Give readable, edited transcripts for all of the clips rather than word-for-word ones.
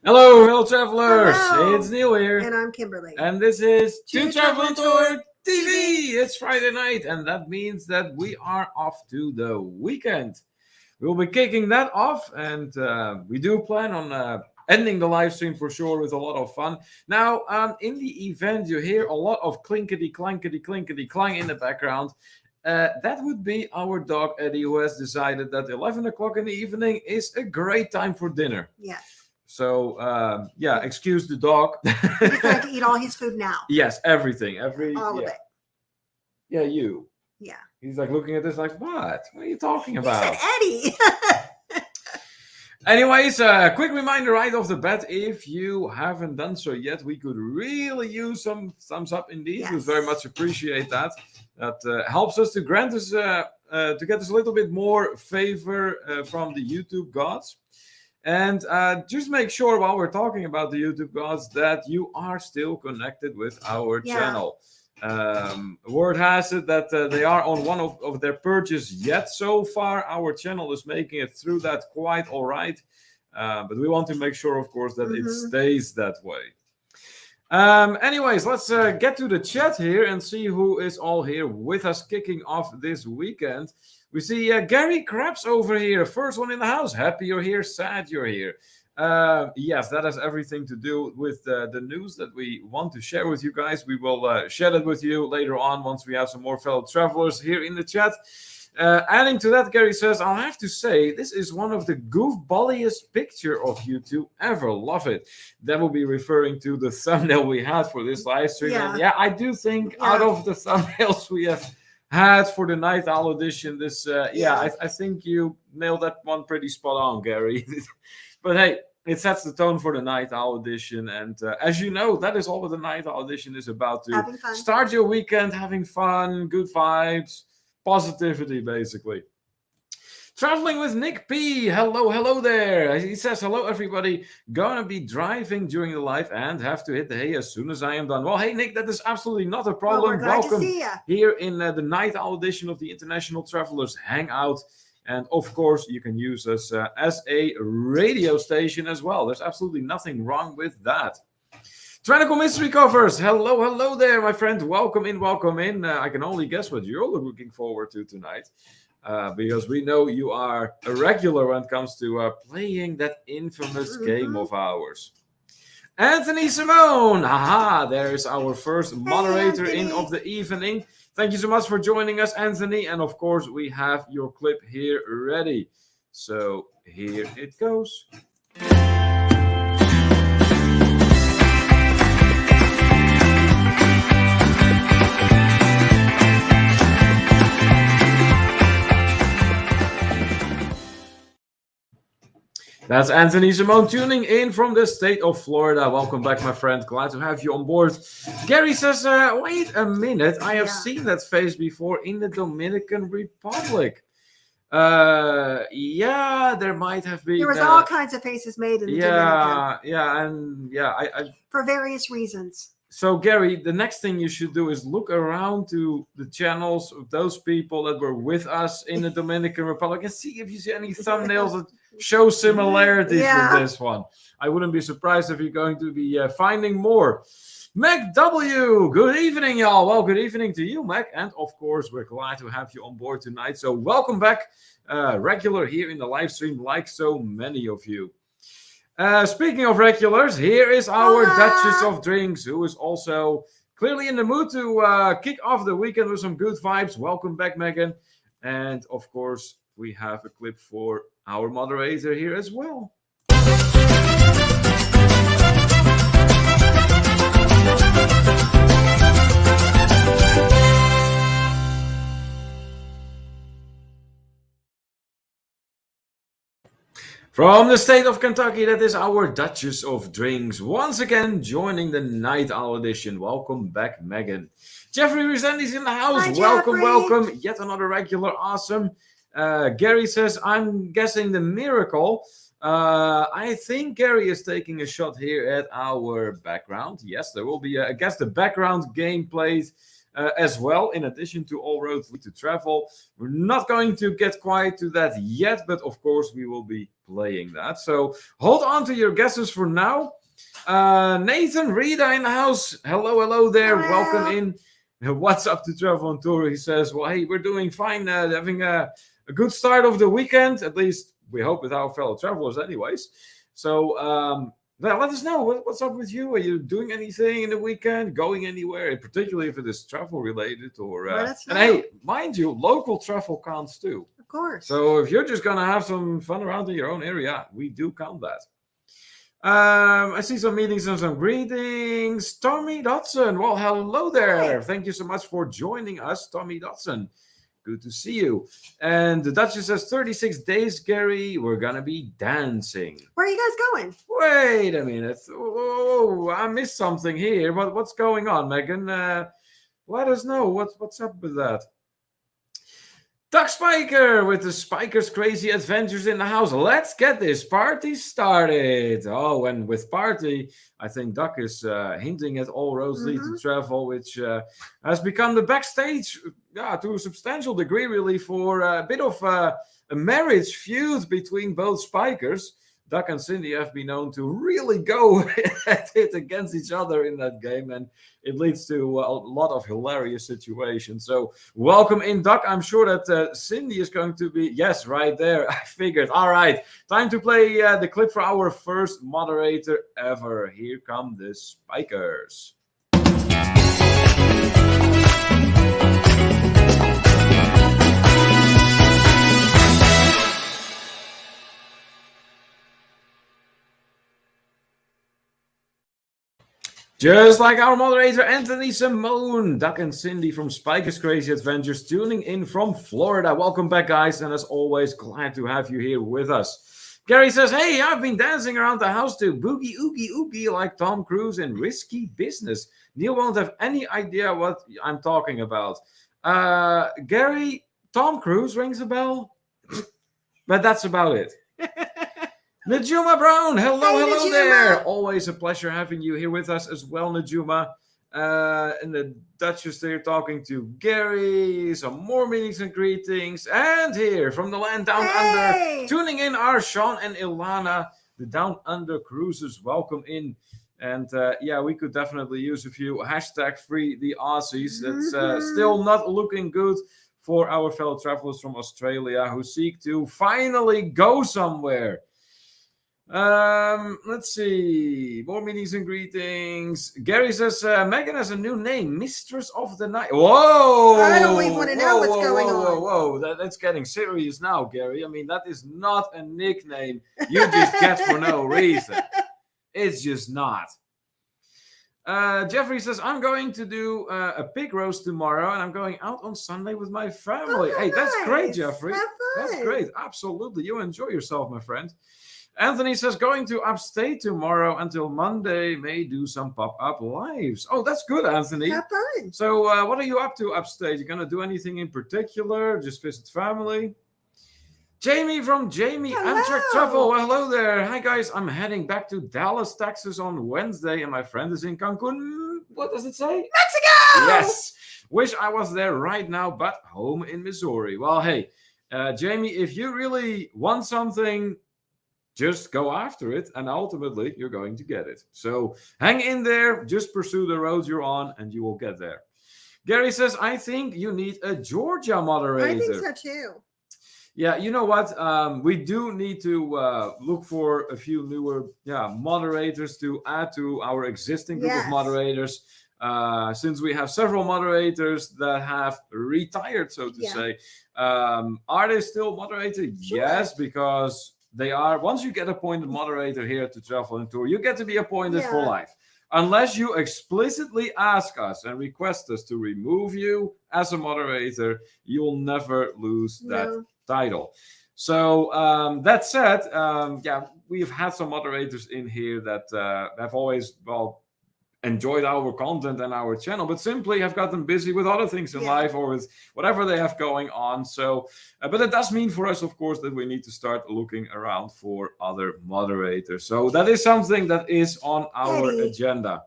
Hello, travelers. Hello. It's Neil here. And I'm Kimberly. And this is To To Travel Travel Tour Tour TV. It's Friday night, and that means that we are off to the weekend. We'll be kicking that off, and we do plan on ending the live stream for sure with a lot of fun. Now, in the event, you hear a lot of clinkety, clankety, clinkety, clang in the background. That would be our dog Eddie, who has decided that 11 o'clock in the evening is a great time for dinner. Yeah. So, excuse the dog. He decided to eat all his food now. Yes, everything. All of it. Yeah, you. Yeah. He's like looking at this like, what? What are you talking He about? said Eddie. Anyways, quick reminder right off the bat, if you haven't done so yet, we could really use some thumbs up indeed. Yes. We very much appreciate that. That helps us to grant us, to get us a little bit more favor from the YouTube gods. And just make sure while we're talking about the YouTube gods that you are still connected with our channel. Word has it that they are on one of their purges yet. So far, our channel is making it through that quite all right. But we want to make sure, of course, that it stays that way. Anyways, let's get to the chat here and see who is all here with us kicking off this weekend. We see Gary Krebs over here, first one in the house. Happy you're here, sad you're here. Yes, that has everything to do with the news that we want to share with you guys. We will share it with you later on once we have some more fellow travelers here in the chat. Adding to that, Gary says, I'll have to say, this is one of the goofballiest picture of you two ever. Love it. That will be referring to the thumbnail we had for this live stream. Yeah. And I do think out of the thumbnails we have had for the Night Owl edition, this, I think you nailed that one pretty spot on, Gary. But hey, it sets the tone for the Night Owl edition. And as you know, that is all what the Night Owl edition is about. To start your weekend having fun, good vibes, positivity, basically. Traveling with Nick P. Hello there. He says, hello, everybody. Gonna be driving during the live and have to hit the hay as soon as I am done. Well, hey, Nick, that is absolutely not a problem. Well, welcome to see you here in the Night Owl edition of the International Travelers Hangout. And of course, you can use us as a radio station as well. There's absolutely nothing wrong with that. Tranical Mystery Covers. Hello there, my friend. Welcome in. I can only guess what you're looking forward to tonight. Because we know you are a regular when it comes to playing that infamous game of ours. Anthony Simone. There's our first moderator of the evening. Thank you so much for joining us, Anthony. And of course, we have your clip here ready. So here it goes. That's Anthony Simone tuning in from the state of Florida. Welcome back, my friend. Glad to have you on board. Gary says, wait a minute. I have seen that face before in the Dominican Republic. There might have been. There was all kinds of faces made in the Dominican. For various reasons. So, Gary, the next thing you should do is look around to the channels of those people that were with us in the Dominican Republic and see if you see any thumbnails that show similarities with this one. I wouldn't be surprised if you're going to be finding more. Mac W, good evening, y'all. Well, good evening to you, Mac. And of course, we're glad to have you on board tonight. So welcome back, regular here in the live stream, like so many of you. Speaking of regulars, here is our Duchess of Drinks, who is also clearly in the mood to kick off the weekend with some good vibes. Welcome back, Megan. And of course, we have a clip for our moderator here as well. From the state of Kentucky, that is our Duchess of Drinks. Once again, joining the Night Owl edition. Welcome back, Megan. Jeffrey Resendi's in the house. Hi, welcome. Yet another regular. Awesome. Gary says, I'm guessing the miracle. I think Gary is taking a shot here at our background. Yes, there will be, I guess, the background gameplay as well, in addition to All Roads Lead to Travel. We're not going to get quite to that yet, but of course we will be playing that. So hold on to your guesses for now. Nathan, Reda in the house. Hello there. Hello. Welcome in. What's up to Travel on Tour? He says, well, hey, we're doing fine. Having a good start of the weekend. At least we hope with our fellow travelers anyways. So let us know. What's up with you? Are you doing anything in the weekend? Going anywhere? Particularly if it is travel related or... and hey, mind you, local travel counts too. Of course. So if you're just going to have some fun around in your own area, we do count that. I see some meetings and some greetings. Tommy Dodson. Well, hello there. Hi. Thank you so much for joining us, Tommy Dodson. Good to see you. And the Duchess says 36 days, Gary. We're going to be dancing. Where are you guys going? Wait a minute. Oh, I missed something here. What's going on, Megan? Let us know. What's up with that? Duck Spiker with the Spiker's Crazy Adventures in the house. Let's get this party started. Oh, and with party, I think Duck is hinting at All Roads Lead to Travel, which has become the backstage, to a substantial degree, really, for a bit of a marriage feud between both Spikers. Duck and Cindy have been known to really go at it against each other in that game, and it leads to a lot of hilarious situations. So welcome in, Duck. I'm sure that Cindy is going to be... Yes, right there. I figured. All right. Time to play the clip for our first moderator ever. Here come the Spikers. Just like our moderator, Anthony Simone, Duck and Cindy from Spiker's Crazy Adventures, tuning in from Florida. Welcome back, guys, and as always, glad to have you here with us. Gary says, hey, I've been dancing around the house to Boogie Oogie Oogie like Tom Cruise in Risky Business. Neil won't have any idea what I'm talking about. Gary, Tom Cruise rings a bell, but that's about it. Najuma Brown, hello there. Always a pleasure having you here with us as well, Najuma. And the Duchess there talking to Gary. Some more meetings and greetings. And here from the land down under, tuning in are Sean and Ilana, the Down Under Cruisers. Welcome in. And we could definitely use a few hashtag free the Aussies. It's still not looking good for our fellow travelers from Australia who seek to finally go somewhere. Let's see. More meetings and greetings. Gary says Megan has a new name, Mistress of the Night. Whoa! I don't even want to know what's going on. Whoa. That's getting serious now, Gary. I mean, that is not a nickname you just get for no reason. It's just not. Jeffrey says, I'm going to do a pig roast tomorrow, and I'm going out on Sunday with my family. Oh, hey, that's nice. great, Jeffrey. Have fun. That's great. Absolutely. You enjoy yourself, my friend. Anthony says, going to upstate tomorrow until Monday, may do some pop-up lives. Oh, that's good, Anthony. Have fun. So what are you up to upstate? You going to do anything in particular? Just visit family? Jamie from Jamie Amtrak Travel. Well, hello there. Hi, guys. I'm heading back to Dallas, Texas on Wednesday, and my friend is in Cancun. What does it say? Mexico! Yes. Wish I was there right now, but home in Missouri. Well, hey, Jamie, if you really want something, just go after it, and ultimately, you're going to get it. So hang in there, just pursue the road you're on, and you will get there. Gary says, I think you need a Georgia moderator. I think so, too. Yeah, you know what? We do need to look for a few newer moderators to add to our existing group of moderators. Since we have several moderators that have retired, so to say. Are they still moderated? Sure. Yes, because... they are. Once you get appointed moderator here at the Travel and Tour, you get to be appointed for life. Unless you explicitly ask us and request us to remove you as a moderator, you'll never lose that title. So that said, we've had some moderators in here that have always, enjoyed our content and our channel, but simply have gotten busy with other things in life or with whatever they have going on. So, but it does mean for us, of course, that we need to start looking around for other moderators. So that is something that is on our agenda.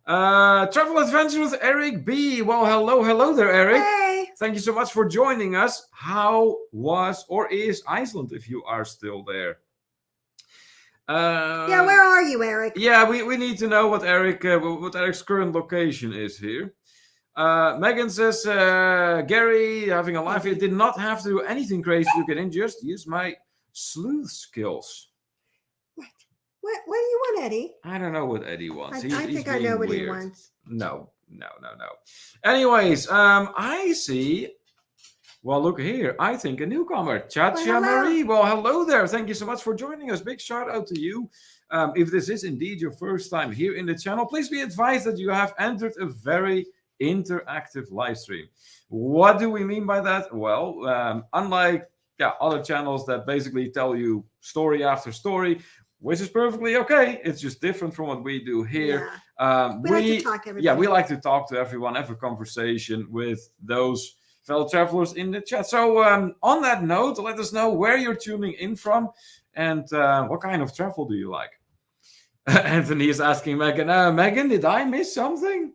Travel Adventure with Eric B. Well, hello there, Eric. Hey. Thank you so much for joining us. How was or is Iceland, if you are still there? Yeah, where are you, Eric? Yeah, we need to know what Eric's current location is here. Megan says, Gary, having a live here, did not have to do anything crazy to get in, just use my sleuth skills. What do you want, Eddie? I don't know what Eddie wants. I think I know what he wants. No. Anyways, I see. Well, look here. I think a newcomer, Chacha Marie. Well, hello there. Thank you so much for joining us. Big shout out to you. If this is indeed your first time here in the channel, please be advised that you have entered a very interactive live stream. What do we mean by that? Well, unlike other channels that basically tell you story after story, which is perfectly okay. It's just different from what we do here. Yeah. We like to talk everybody. We like to talk to everyone, have a conversation with those fellow travelers in the chat. So on that note, let us know where you're tuning in from and what kind of travel do you like? Anthony is asking Megan, Megan, did I miss something?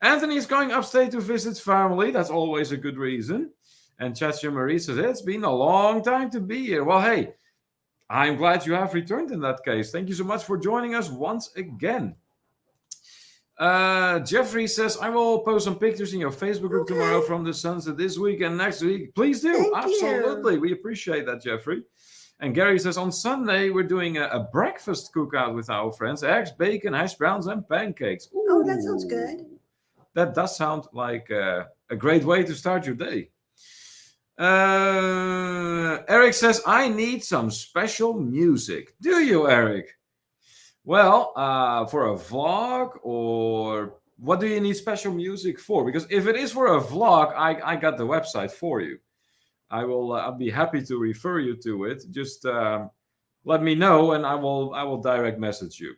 Anthony is going upstate to visit family. That's always a good reason. And Chacha Marie says, it's been a long time to be here. Well, hey, I'm glad you have returned in that case. Thank you so much for joining us once again. Jeffrey says, I will post some pictures in your Facebook group tomorrow from the sunset this week and next week. Please do. Thank Absolutely. you. We appreciate that, Jeffrey. And Gary says, on Sunday, we're doing a breakfast cookout with our friends. Eggs, bacon, hash browns, and pancakes. Ooh, oh, that sounds good. That does sound like a great way to start your day. Eric says, I need some special music. Do you, Eric? Well, for a vlog, or what do you need special music for? Because if it is for a vlog, I got the website for you. I'll be happy to refer you to it. Just let me know, and I will direct message you.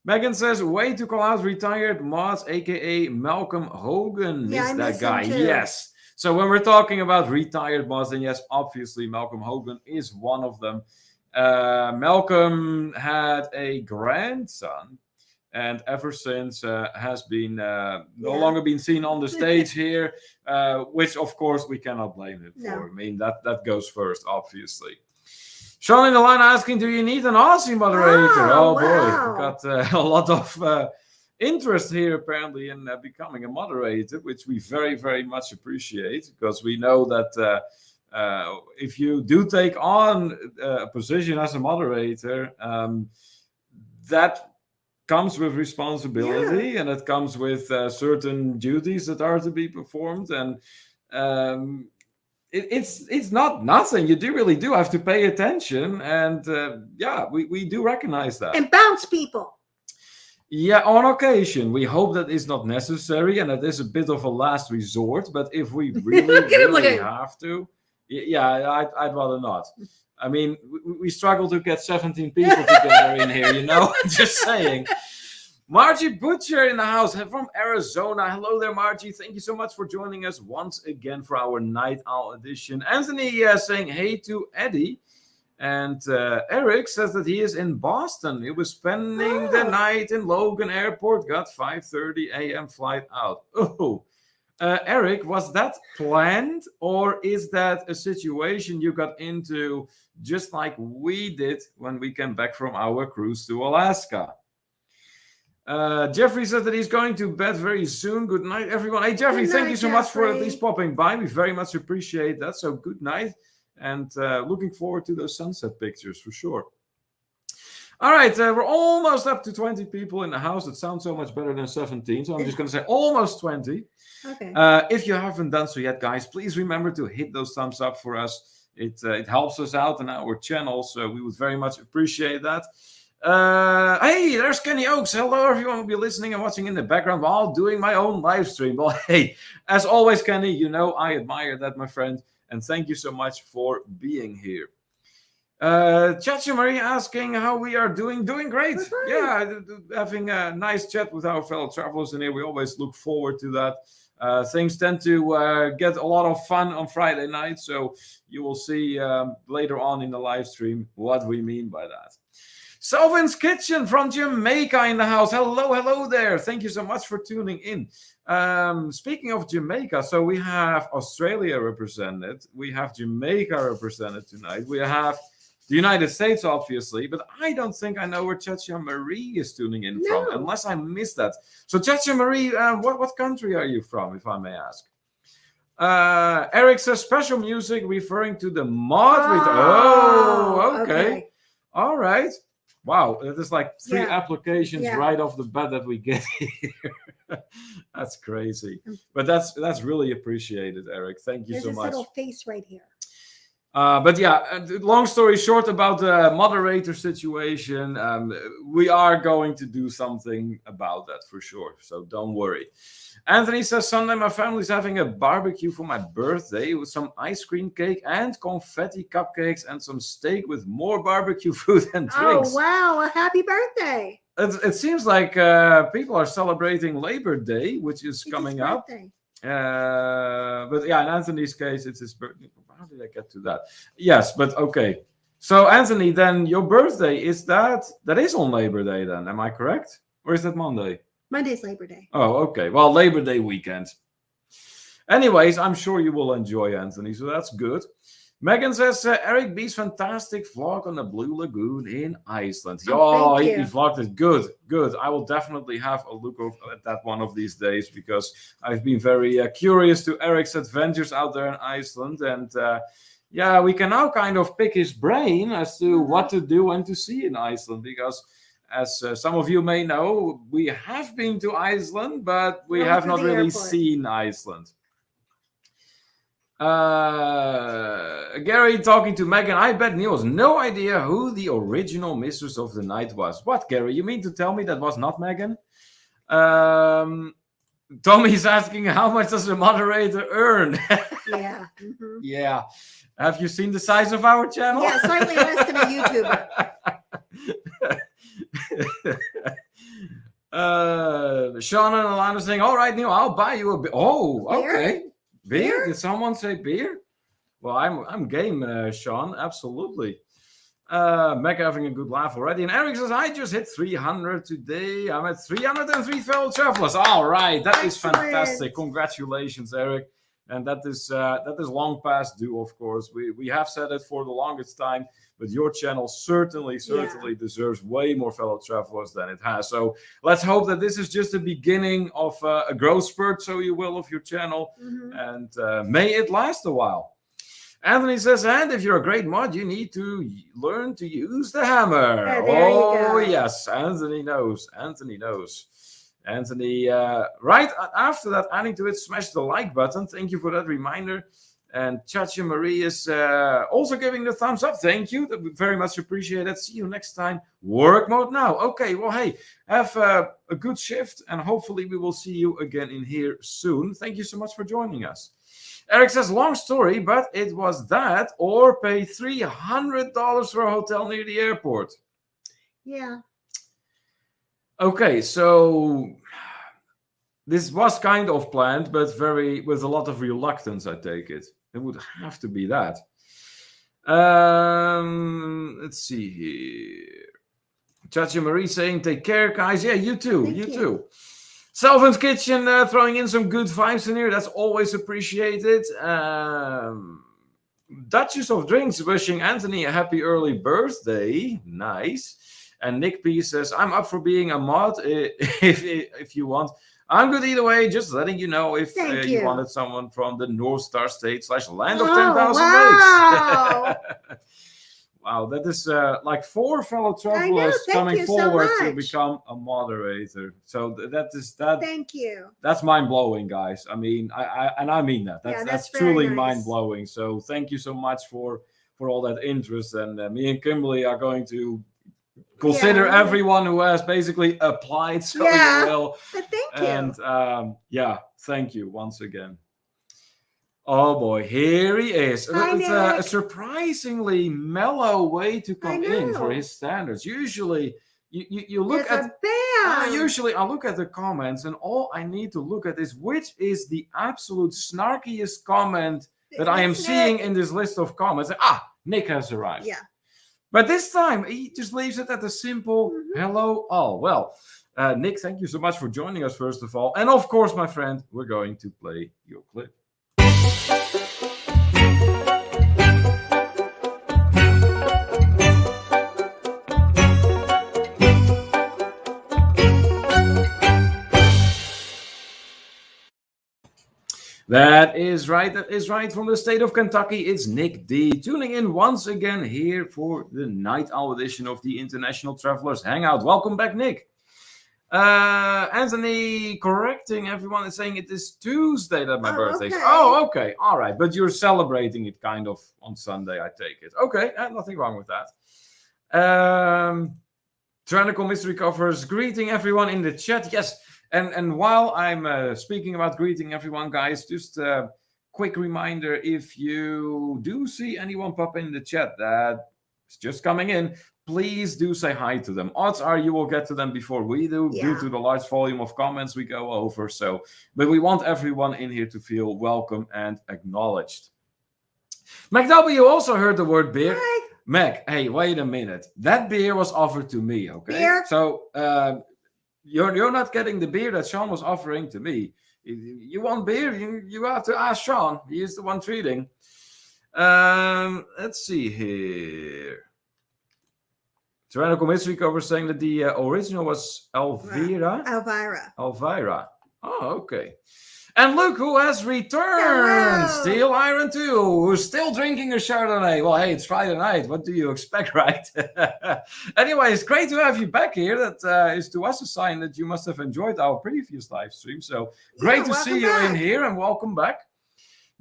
Megan says, way to call out retired mods, aka Malcolm Hogan. Yeah, is that guy? Too. Yes. So when we're talking about retired mods, then yes, obviously Malcolm Hogan is one of them. Malcolm had a grandson, and ever since has been no longer been seen on the stage here, which of course we cannot blame him for. I mean, that goes first, obviously. Sean in the line asking, do you need an Aussie moderator? Oh boy, got a lot of interest here apparently in becoming a moderator, which we very, very much appreciate, because we know that if you do take on a position as a moderator, that comes with responsibility, and it comes with certain duties that are to be performed, and it's not nothing. You really do have to pay attention, and we do recognize that. And bounce people. Yeah, on occasion. We hope that is not necessary, and it is a bit of a last resort, but if we really have to, I'd rather not. I mean, we struggle to get 17 people together in here, Just saying. Margie Butcher in the house from Arizona. Hello there, Margie. Thank you so much for joining us once again for our Night Owl edition. Anthony saying hey to Eddie. And Eric says that he is in Boston. He was spending the night in Logan Airport, got 5:30 a.m. flight out. Oh, Eric, was that planned, or is that a situation you got into just like we did when we came back from our cruise to Alaska? Jeffrey says that he's going to bed very soon. Good night, everyone. Hey, Jeffrey, thank you so much for at least popping by. We very much appreciate that. So good night, and looking forward to those sunset pictures for sure. All right, we're almost up to 20 people in the house. It sounds so much better than 17, so I'm just going to say almost 20. Okay. If you haven't done so yet, guys, please remember to hit those thumbs up for us. It helps us out in our channel, so we would very much appreciate that. Hey, there's Kenny Oaks. Hello, everyone will be listening and watching in the background while doing my own live stream. Well, hey, as always, Kenny, I admire that, my friend, and thank you so much for being here. Chacha Marie asking how we are doing. Doing great. Yeah, having a nice chat with our fellow travelers in here. We always look forward to that. Things tend to get a lot of fun on Friday night, so you will see later on in the live stream what we mean by that. Selvin's Kitchen from Jamaica in the house. Hello there. Thank you so much for tuning in. Speaking of Jamaica, so we have Australia represented. We have Jamaica represented tonight. We have the United States, obviously, but I don't think I know where Chacha Marie is tuning in from, unless I missed that. So, Chacha Marie, what country are you from, if I may ask? Eric says special music referring to the mod. Oh, okay. All right. Wow, it is like 3 applications right off the bat that we get here. That's crazy, but that's really appreciated, Eric. Thank you so much. There's this little face right here. But yeah, long story short about the moderator situation, we are going to do something about that for sure. So don't worry. Anthony says, Sunday my family's having a barbecue for my birthday with some ice cream cake and confetti cupcakes and some steak with more barbecue food and drinks. Oh, wow. A happy birthday. It seems like people are celebrating Labor Day, which is coming up. But yeah, in Anthony's case, it's his birthday. How did I get to that? Yes, but okay. So Anthony, then your birthday that is on Labor Day then, am I correct? Or is that Monday? Monday's Labor Day. Oh, okay. Well, Labor Day weekend. Anyways, I'm sure you will enjoy, Anthony, so that's good. Megan says, Eric B's fantastic vlog on the Blue Lagoon in Iceland. He vlogged it. Good. I will definitely have a look at that one of these days because I've been very curious to Eric's adventures out there in Iceland. And we can now kind of pick his brain as to what to do and to see in Iceland because as some of you may know, we have been to Iceland, but we have not really seen Iceland. Gary talking to Megan, I bet Neil has no idea who the original Mistress of the Night was. What, Gary? You mean to tell me that was not Megan? Tommy's asking how much does the moderator earn? Yeah. Yeah. Have you seen the size of our channel? Yeah, slightly less than a YouTuber. Sean and Alana saying, all right, Neil, I'll buy you a beer. Oh, okay. Beer? Did someone say beer? Well, I'm game, Sean. Absolutely. Meg having a good laugh already. And Eric says, I just hit 300 today. I'm at 303 fellow travelers. All right. That is fantastic. Congratulations, Eric. And that is long past due, of course. We have said it for the longest time, but your channel certainly deserves way more fellow travelers than it has. So let's hope that this is just the beginning of a growth spurt, so you will, of your channel. And may it last a while. Anthony says, and if you're a great mod, you need to learn to use the hammer. Yes, Anthony knows. Anthony, right after that, adding to it, smash the like button. Thank you for that reminder. And Chacha Marie is also giving the thumbs up. Thank you. That we very much appreciate it. See you next time. Work mode now. Okay, well, hey, have a good shift. And hopefully we will see you again in here soon. Thank you so much for joining us. Eric says, long story, but it was that or pay $300 for a hotel near the airport. Yeah. Okay, so this was kind of planned, but with a lot of reluctance, I take it. It would have to be that. Let's see here. Chacha Marie saying, take care, guys. Yeah, you too. You too. Selvin's Kitchen throwing in some good vibes in here. That's always appreciated. Duchess of Drinks wishing Anthony a happy early birthday. Nice. And Nick P says, I'm up for being a mod if you want. I'm good either way. Just letting you know if you wanted someone from the North Star State / land of 10,000 lakes. Wow, that is like 4 fellow travelers coming forward to become a moderator. So that is that. Thank you. That's mind blowing, guys. I mean, I mean that. That's truly mind blowing. So thank you so much for all that interest. And me and Kimberly are going to consider everyone who has basically applied. So you will. But thank you. And thank you once again. Oh boy, here he is. It's a surprisingly mellow way to come in for his standards. Usually, you look usually I look at the comments, and all I need to look at is which is the absolute snarkiest comment that I am seeing in this list of comments. Nick has arrived. Yeah. But this time, he just leaves it at a simple hello all. Well, Nick, thank you so much for joining us, first of all. And of course, my friend, we're going to play your clip. That is right. That is right. From the state of Kentucky, it's Nick D. Tuning in once again here for the Night Owl edition of the International Travelers Hangout. Welcome back, Nick. Anthony correcting everyone and saying it is Tuesday that my birthday is. Okay. Oh, okay. All right. But you're celebrating it kind of on Sunday, I take it. Okay. Nothing wrong with that. Tyrannical Mystery Covers greeting everyone in the chat. Yes. And while I'm speaking about greeting everyone, guys, just a quick reminder, if you do see anyone pop in the chat that's just coming in, please do say hi to them. Odds are you will get to them before we do, due to the large volume of comments we go over. But we want everyone in here to feel welcome and acknowledged. McW also heard the word beer. Hi. Mac, hey, wait a minute. That beer was offered to me, okay? Beer? So you're not getting the beer that Sean was offering to me. You want beer? You have to ask Sean. He is the one treating. Let's see here. Tyrannical Mystery Cover saying that the original was Elvira. Elvira. Oh, okay. And look who has returned. Hello. Steel Iron 2, who's still drinking a Chardonnay. Well, hey, it's Friday night. What do you expect, right? Anyway, it's great to have you back here. That is to us a sign that you must have enjoyed our previous live stream. So great to see you in here and welcome back.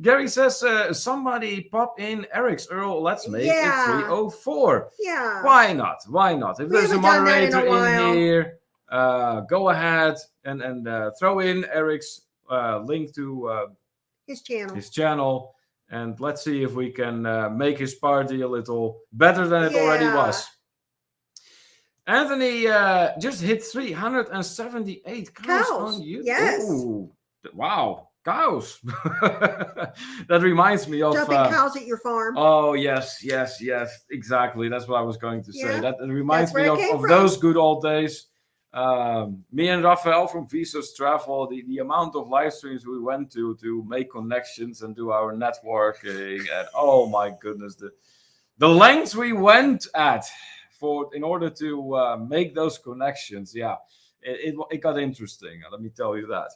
Gary says, somebody pop in Eric's Earl. Let's make it 304. Yeah. Why not? Why not? If there's a moderator in here, go ahead and throw in Eric's link to his channel. And let's see if we can make his party a little better than it already was. Anthony just hit 378 cows on YouTube. Yes. Ooh, wow. Cows. That reminds me of jumping cows at your farm. Oh yes, exactly. That's what I was going to say. That reminds me of from those good old days. Me and Raphael from Visos Travel, the amount of live streams we went to make connections and do our networking, and oh my goodness, the lengths we went at in order to make those connections. Yeah, it got interesting. Let me tell you that.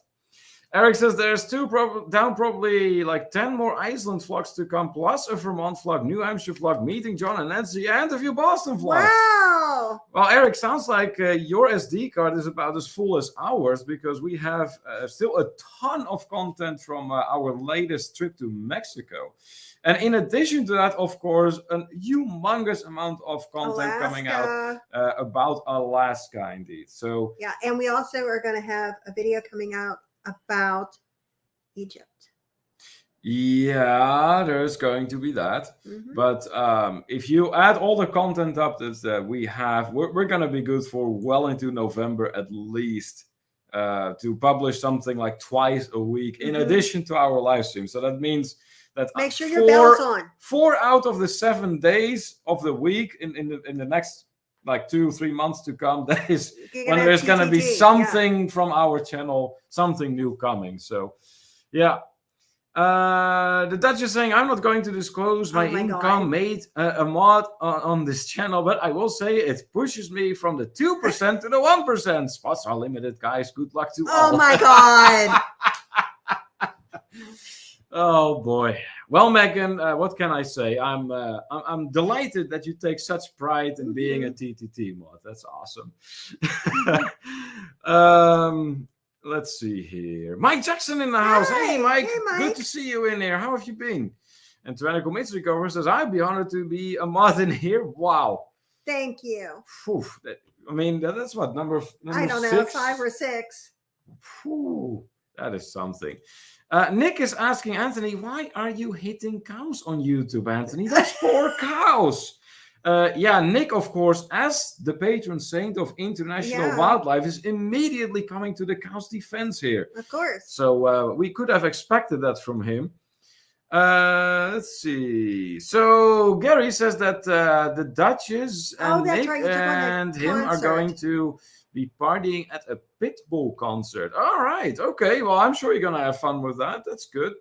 Eric says there's probably like 10 more Iceland vlogs to come, plus a Vermont vlog, New Hampshire vlog, meeting John and Nancy, and a few Boston vlogs. Wow! Well, Eric, sounds like your SD card is about as full as ours, because we have still a ton of content from our latest trip to Mexico. And in addition to that, of course, a humongous amount of content coming out about Alaska, indeed. So yeah, and we also are going to have a video coming out about Egypt. Yeah, there's going to be that. Mm-hmm. But if you add all the content up that we have, we're going to be good for well into November at least, to publish something like twice a week in addition to our live stream. So that means that make sure your bell's on. 4 out of the 7 days of the week in the next like 2-3 months to come, that is when there's going to be something from our channel, something new coming. So yeah. The Dutch is saying, I'm not going to disclose my income made a mod on this channel, but I will say it pushes me from the 2% to the 1%. Spots are limited, guys. Good luck to all. Oh my God. Oh boy. Well, Megan, what can I say? I'm delighted that you take such pride in being a TTT mod. That's awesome. Let's see here. Mike Jackson in the house. Hey, Mike. Good to see you in here. How have you been? And Tyrannical Mystery Cover says, I'd be honored to be a mod in here. Wow. Thank you. Whew, I mean, that's what, number I don't know, 6? 5 or 6. Whew, that is something. Nick is asking, Anthony, why are you hitting cows on YouTube, Anthony? That's poor cows. Yeah, Nick, of course, as the patron saint of international wildlife, is immediately coming to the cow's defense here. Of course. So we could have expected that from him. Let's see. So Gary says that the Duchess and Nick and him are going to be partying at a Pitbull concert. All right. Okay. Well, I'm sure you're going to have fun with that. That's good.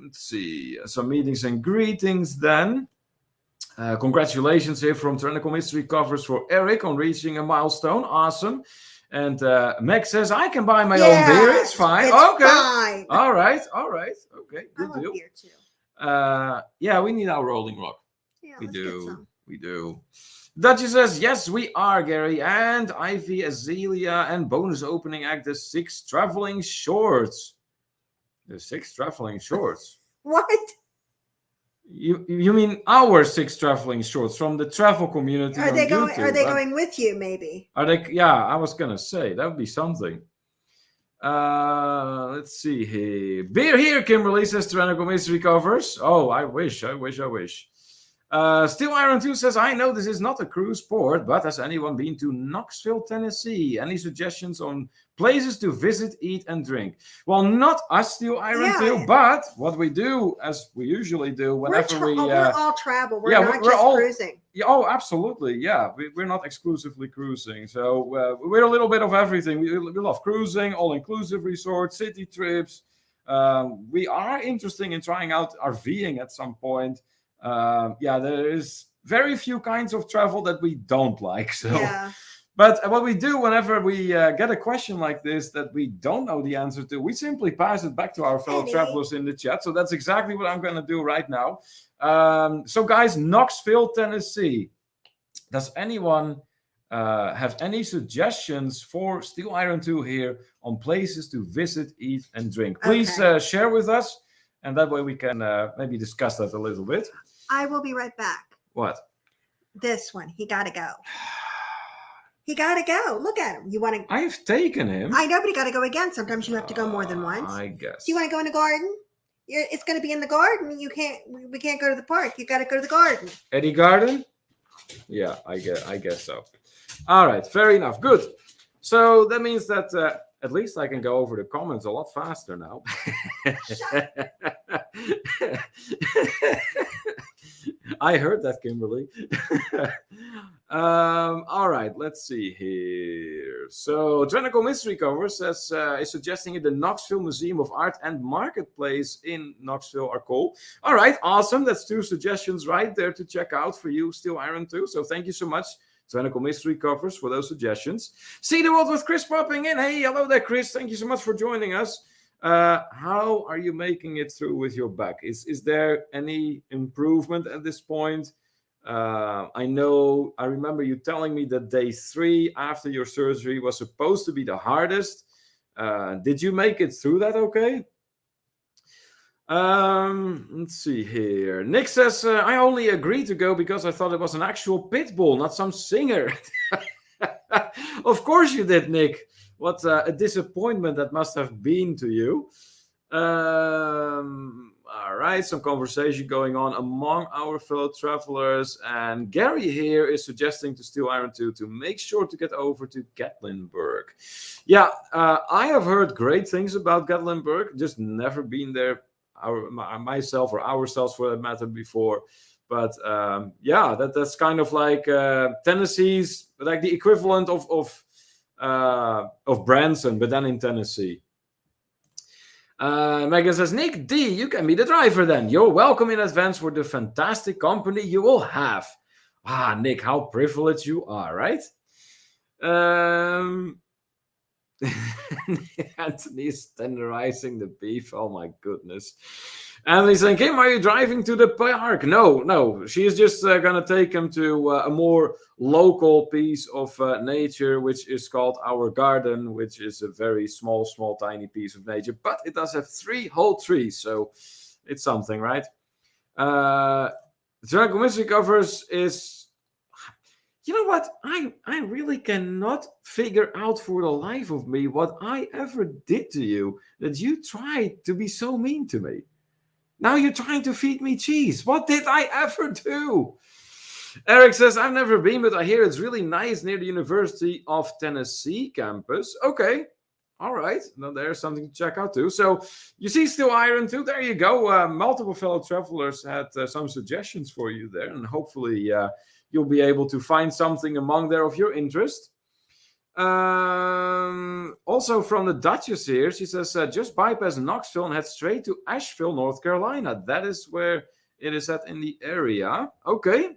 Let's see. Some meetings and greetings then. Congratulations here from Tyrannical Mystery Covers for Eric on reaching a milestone. Awesome. And Meg says, I can buy my own beer. It's fine. Okay. Fine. All right. Okay. Good deal. Beer too. Yeah, we need our Rolling Rock. Yeah, we let's do. Get some. We do. Duchess says, yes, we are, Gary. And Ivy, Azealia, and bonus opening act, the 6 traveling shorts. The 6 traveling shorts. What? You mean our 6 traveling shorts from the travel community on YouTube? Are they going with you, maybe? Are they? Yeah, I was going to say, that would be something. Let's see here. Beer here, Kimberly, says Tyrannical Mystery Covers. Oh, I wish. Steel Iron 2 says, I know this is not a cruise port, but has anyone been to Knoxville, Tennessee? Any suggestions on places to visit, eat, and drink? Well, not us, Steel Iron 2, but what we do, as we usually do, whenever we're all travel. We're not just cruising. Yeah, oh, absolutely. Yeah, we're not exclusively cruising. So we're a little bit of everything. We love cruising, all-inclusive resorts, city trips. We are interested in trying out RVing at some point. There is very few kinds of travel that we don't like. So, but what we do whenever we get a question like this that we don't know the answer to, we simply pass it back to our fellow travelers in the chat. So that's exactly what I'm going to do right now. So guys, Knoxville, Tennessee. Does anyone have any suggestions for Steel Iron 2 here on places to visit, eat, and drink? Please share with us. And that way we can maybe discuss that a little bit. I will be right back. What? This one. He got to go. He got to go. Look at him. You want to? I've taken him. I know, but he got to go again. Sometimes you have to go more than once. I guess. Do you want to go in the garden? It's going to be in the garden. You can't. We can't go to the park. You got to go to the garden. Eddie Garden? Yeah, I guess so. All right. Fair enough. Good. So that means that. At least I can go over the comments a lot faster now. I heard that, Kimberly. All right, let's see here. So, Tyrannical Mystery Cover says is suggesting the Knoxville Museum of Art and Marketplace in Knoxville are cool. All right, awesome. That's 2 suggestions right there to check out for you, Steel Iron 2. So, thank you so much. Tyrannical Mystery Covers for those suggestions. See the world with Chris popping in. Hey, hello there, Chris. Thank you so much for joining us. How are you making it through with your back? Is there any improvement at this point? I remember you telling me that day 3 after your surgery was supposed to be the hardest. Did you make it through that okay? Let's see here. Nick says, I only agreed to go because I thought it was an actual pit bull, not some singer. Of course you did, Nick. What a disappointment that must have been to you. All right, some conversation going on among our fellow travelers. And Gary here is suggesting to Steel Iron 2 to make sure to get over to Gatlinburg. Yeah, I have heard great things about Gatlinburg, just never been there myself or ourselves for that matter before. But that's kind of like Tennessee's, like the equivalent of Branson, but then in Tennessee. Megan says, Nick D, you can be the driver then. You're welcome in advance for the fantastic company you will have. Nick, how privileged you are, right? Anthony's tenderizing the beef. Oh my goodness. Anthony's saying, Kim, are you driving to the park? No. She's just going to take him to a more local piece of nature, which is called our garden, which is a very small, tiny piece of nature. But it does have 3 whole trees, so it's something, right? Dragon Mystery Covers is... You know what? I really cannot figure out for the life of me what I ever did to you that you tried to be so mean to me. Now you're trying to feed me cheese. What did I ever do? Eric says, I've never been, but I hear it's really nice near the University of Tennessee campus. Okay. All right. Now there's something to check out too. So you see Steel Iron too. There you go. Multiple fellow travelers had some suggestions for you there. And hopefully you'll be able to find something among there of your interest. Also from the Duchess here, she says, just bypass Knoxville and head straight to Asheville, North Carolina. That is where it is at in the area. Okay.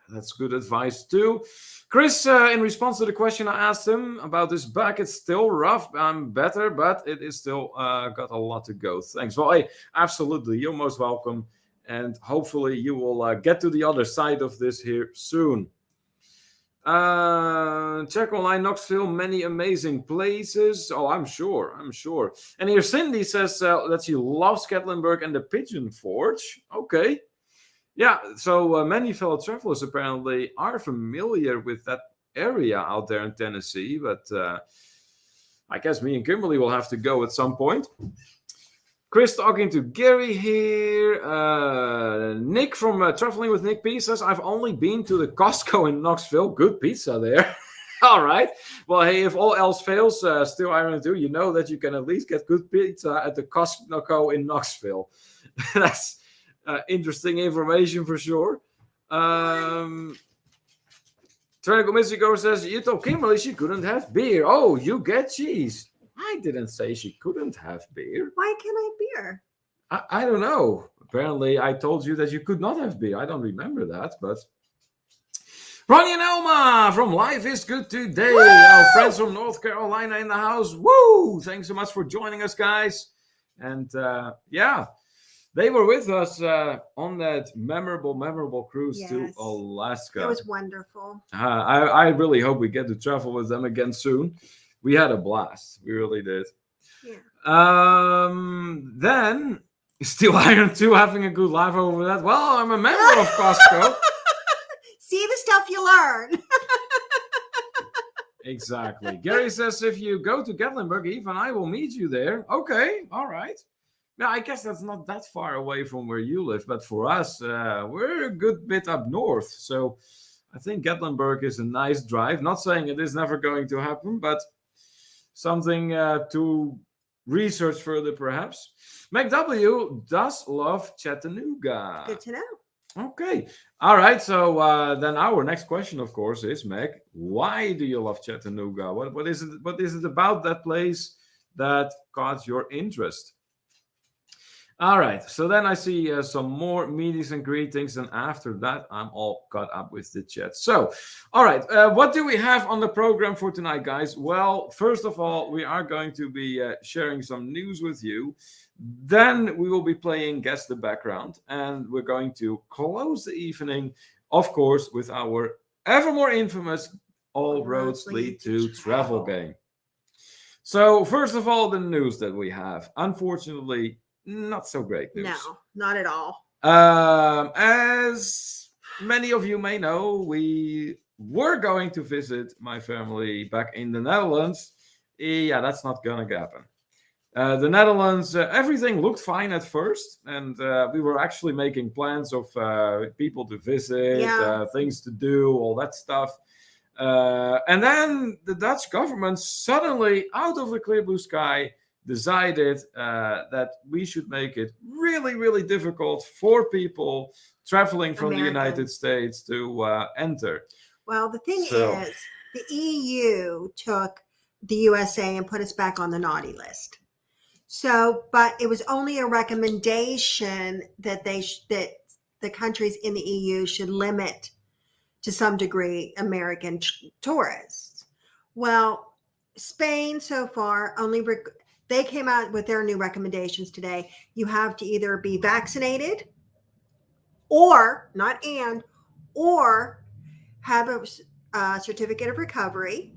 That's good advice too. Chris, in response to the question I asked him about his back, it's still rough. I'm better, but it is still got a lot to go. Thanks. Well, hey, absolutely. You're most welcome. And hopefully you will get to the other side of this here soon. Check online, Knoxville, many amazing places. Oh, I'm sure. And here Cindy says that she loves Gatlinburg and the Pigeon Forge. Okay. Yeah, so many fellow travelers apparently are familiar with that area out there in Tennessee, but I guess me and Kimberly will have to go at some point. Chris talking to Gary here. Nick from Traveling with Nick P says, I've only been to the Costco in Knoxville. Good pizza there. All right. Well, hey, if all else fails, still Iron 2, you know that you can at least get good pizza at the Costco in Knoxville. That's interesting information for sure. Trinico Mystico says, you told Kimberly she couldn't have beer. Oh, you get cheese. I didn't say she couldn't have beer. Why can't I have beer? I don't know. Apparently, I told you that you could not have beer. I don't remember that, but... Ronnie and Elma from Life is Good Today. Woo! Our friends from North Carolina in the house. Woo! Thanks so much for joining us, guys. And yeah, they were with us on that memorable cruise to Alaska. It was wonderful. I really hope we get to travel with them again soon. We had a blast. We really did. Yeah. Then, Steel Iron 2 having a good laugh over that. Well, I'm a member of Costco. See the stuff you learn. Exactly. Gary says, if you go to Gatlinburg, Eve and I will meet you there. Okay. All right. Now, I guess that's not that far away from where you live. But for us, we're a good bit up north. So I think Gatlinburg is a nice drive. Not saying it is never going to happen, but something to research further, perhaps. McW does love Chattanooga. Good to know. Okay. All right. So then our next question, of course, is, Meg, why do you love Chattanooga? What is it about that place that caught your interest? All right. So then I see some more meetings and greetings. And after that, I'm all caught up with the chat. So, all right. What do we have on the program for tonight, guys? Well, first of all, we are going to be sharing some news with you. Then we will be playing Guess the Background. And we're going to close the evening, of course, with our ever more infamous All Roads Lead to Travel game. So, first of all, the news that we have. Unfortunately, not so great news. No, not at all. As many of you may know, we were going to visit my family back in the Netherlands. Yeah, that's not going to happen. The Netherlands, everything looked fine at first. And we were actually making plans of people to visit, things to do, all that stuff. And then the Dutch government suddenly, out of the clear blue sky, decided that we should make it really, really difficult for people traveling from the United States to enter. Well, the thing is, the EU took the USA and put us back on the naughty list. So, but it was only a recommendation that that the countries in the EU should limit to some degree American tourists. Well, Spain so far only they came out with their new recommendations today. You have to either be vaccinated or or have a certificate of recovery,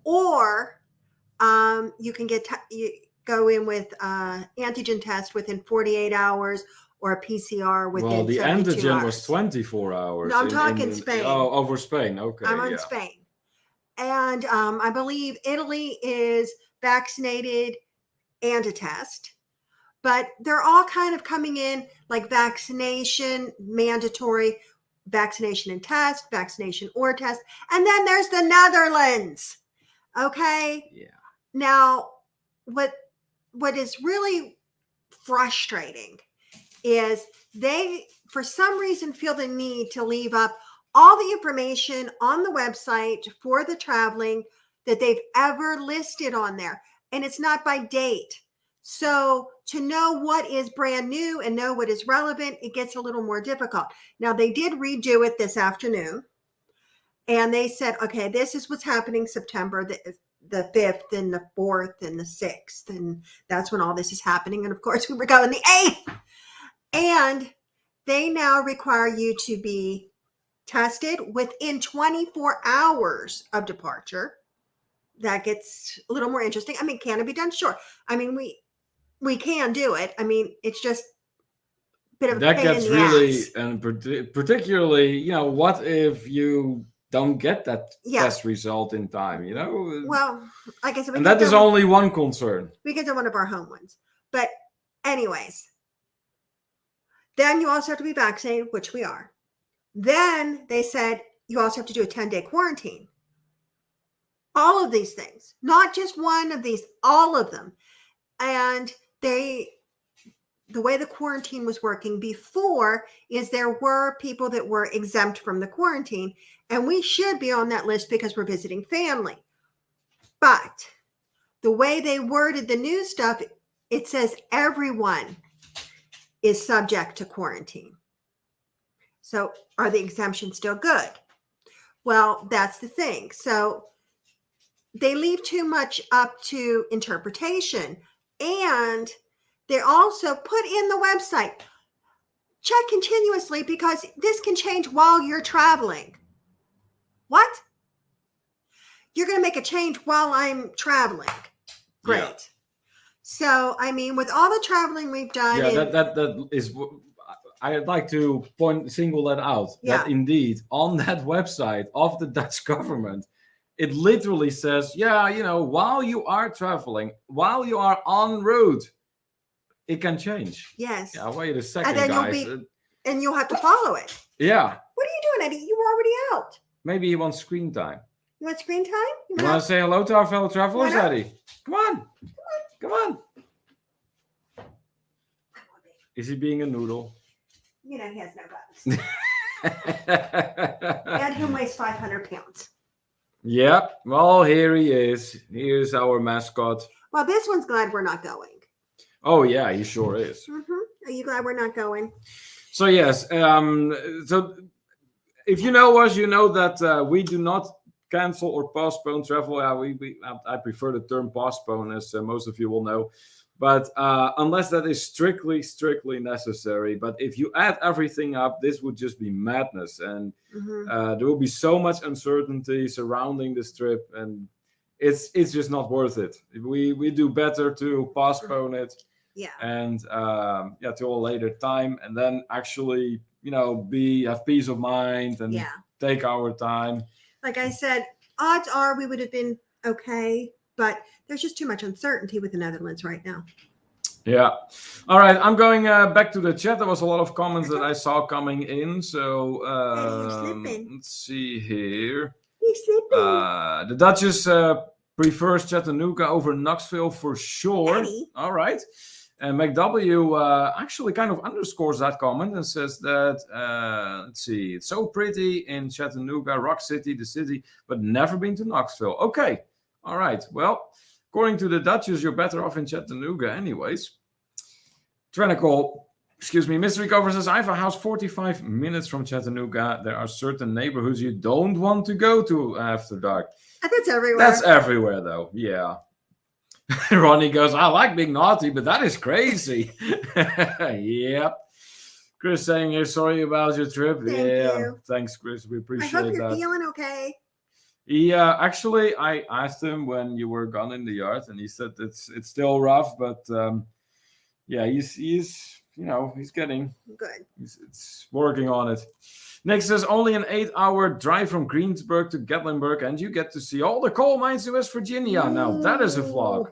or you can go in with antigen test within 48 hours or a PCR within 72 hours. Well, the antigen was 24 hours. No, I'm talking Spain. Oh, over Spain. Okay. I'm on Spain. And I believe Italy is vaccinated and a test, but they're all kind of coming in like vaccination, mandatory, vaccination and test, vaccination or test. And then there's the Netherlands. Okay. Yeah. Now, what is really frustrating is they, for some reason, feel the need to leave up all the information on the website for the traveling that they've ever listed on there. And it's not by date. So to know what is brand new and know what is relevant, it gets a little more difficult. Now, they did redo it this afternoon. And they said, okay, this is what's happening September the 5th and the 4th and the 6th. And that's when all this is happening. And of course, we were going the 8th. And they now require you to be tested within 24 hours of departure. That gets a little more interesting. I mean, can it be done? Sure. I mean, we can do it. I mean, it's just a bit of a that pain gets in the really, ass. and particularly, what if you don't get that test result in time? Well, like I said, and that is only one concern. We get to one of our home ones, but anyways, then you also have to be vaccinated, which we are. Then they said you also have to do a 10-day quarantine. All of these things, not just one of these, all of them. And the way the quarantine was working before is there were people that were exempt from the quarantine, and we should be on that list because we're visiting family. But the way they worded the new stuff, it says everyone is subject to quarantine. So are the exemptions still good? Well, that's the thing. So they leave too much up to interpretation. And they also put in the website, check continuously because this can change while you're traveling. What? You're going to make a change while I'm traveling. Great. Yeah. So, I mean, with all the traveling we've done. Yeah, that is, I'd like to single that out. Yeah. That indeed, on that website of the Dutch government, it literally says, while you are traveling, while you are en route, it can change. Yes. Yeah, wait a second, and then guys. You'll have to follow it. Yeah. What are you doing, Eddie? You were already out. Maybe he wants screen time. You want screen time? You want to say hello to our fellow travelers, Eddie? Come on. Is he being a noodle? He has no buttons. And him weighs 500 pounds. Yep. Well, here he is. Here's our mascot. Well, this one's glad we're not going. Oh, yeah, he sure is. Mm-hmm. Are you glad we're not going? So, yes. So, if you know us, you know that we do not cancel or postpone travel. I prefer the term postpone, as most of you will know. But unless that is strictly necessary. But if you add everything up, this would just be madness. And there will be so much uncertainty surrounding this trip. And it's just not worth it. We do better to postpone it. Yeah. And to a later time. And then actually, have peace of mind and take our time. Like I said, odds are we would have been okay. But there's just too much uncertainty with the Netherlands right now. Yeah. All right. I'm going back to the chat. There was a lot of comments that I saw coming in. So let's see here. He's sleeping. The Duchess prefers Chattanooga over Knoxville for sure. Daddy. All right. And McW actually kind of underscores that comment and says that, let's see, it's so pretty in Chattanooga, Rock City, the city, but never been to Knoxville. Okay. All right. Well, according to the Duchess, you're better off in Chattanooga anyways. Trenical, Mystery Cover says, I have a house 45 minutes from Chattanooga. There are certain neighborhoods you don't want to go to after dark. That's everywhere. That's everywhere, though. Yeah. Ronnie goes, I like being naughty, but that is crazy. Yep. Chris saying here, sorry about your trip. Thank you. Thanks, Chris. We appreciate that. I hope you're feeling okay. Yeah, actually, I asked him when you were gone in the yard, and he said it's still rough, but he's getting good. It's working on it. Next says only an 8-hour drive from Greensburg to Gatlinburg, and you get to see all the coal mines in West Virginia. Ooh. Now that is a vlog.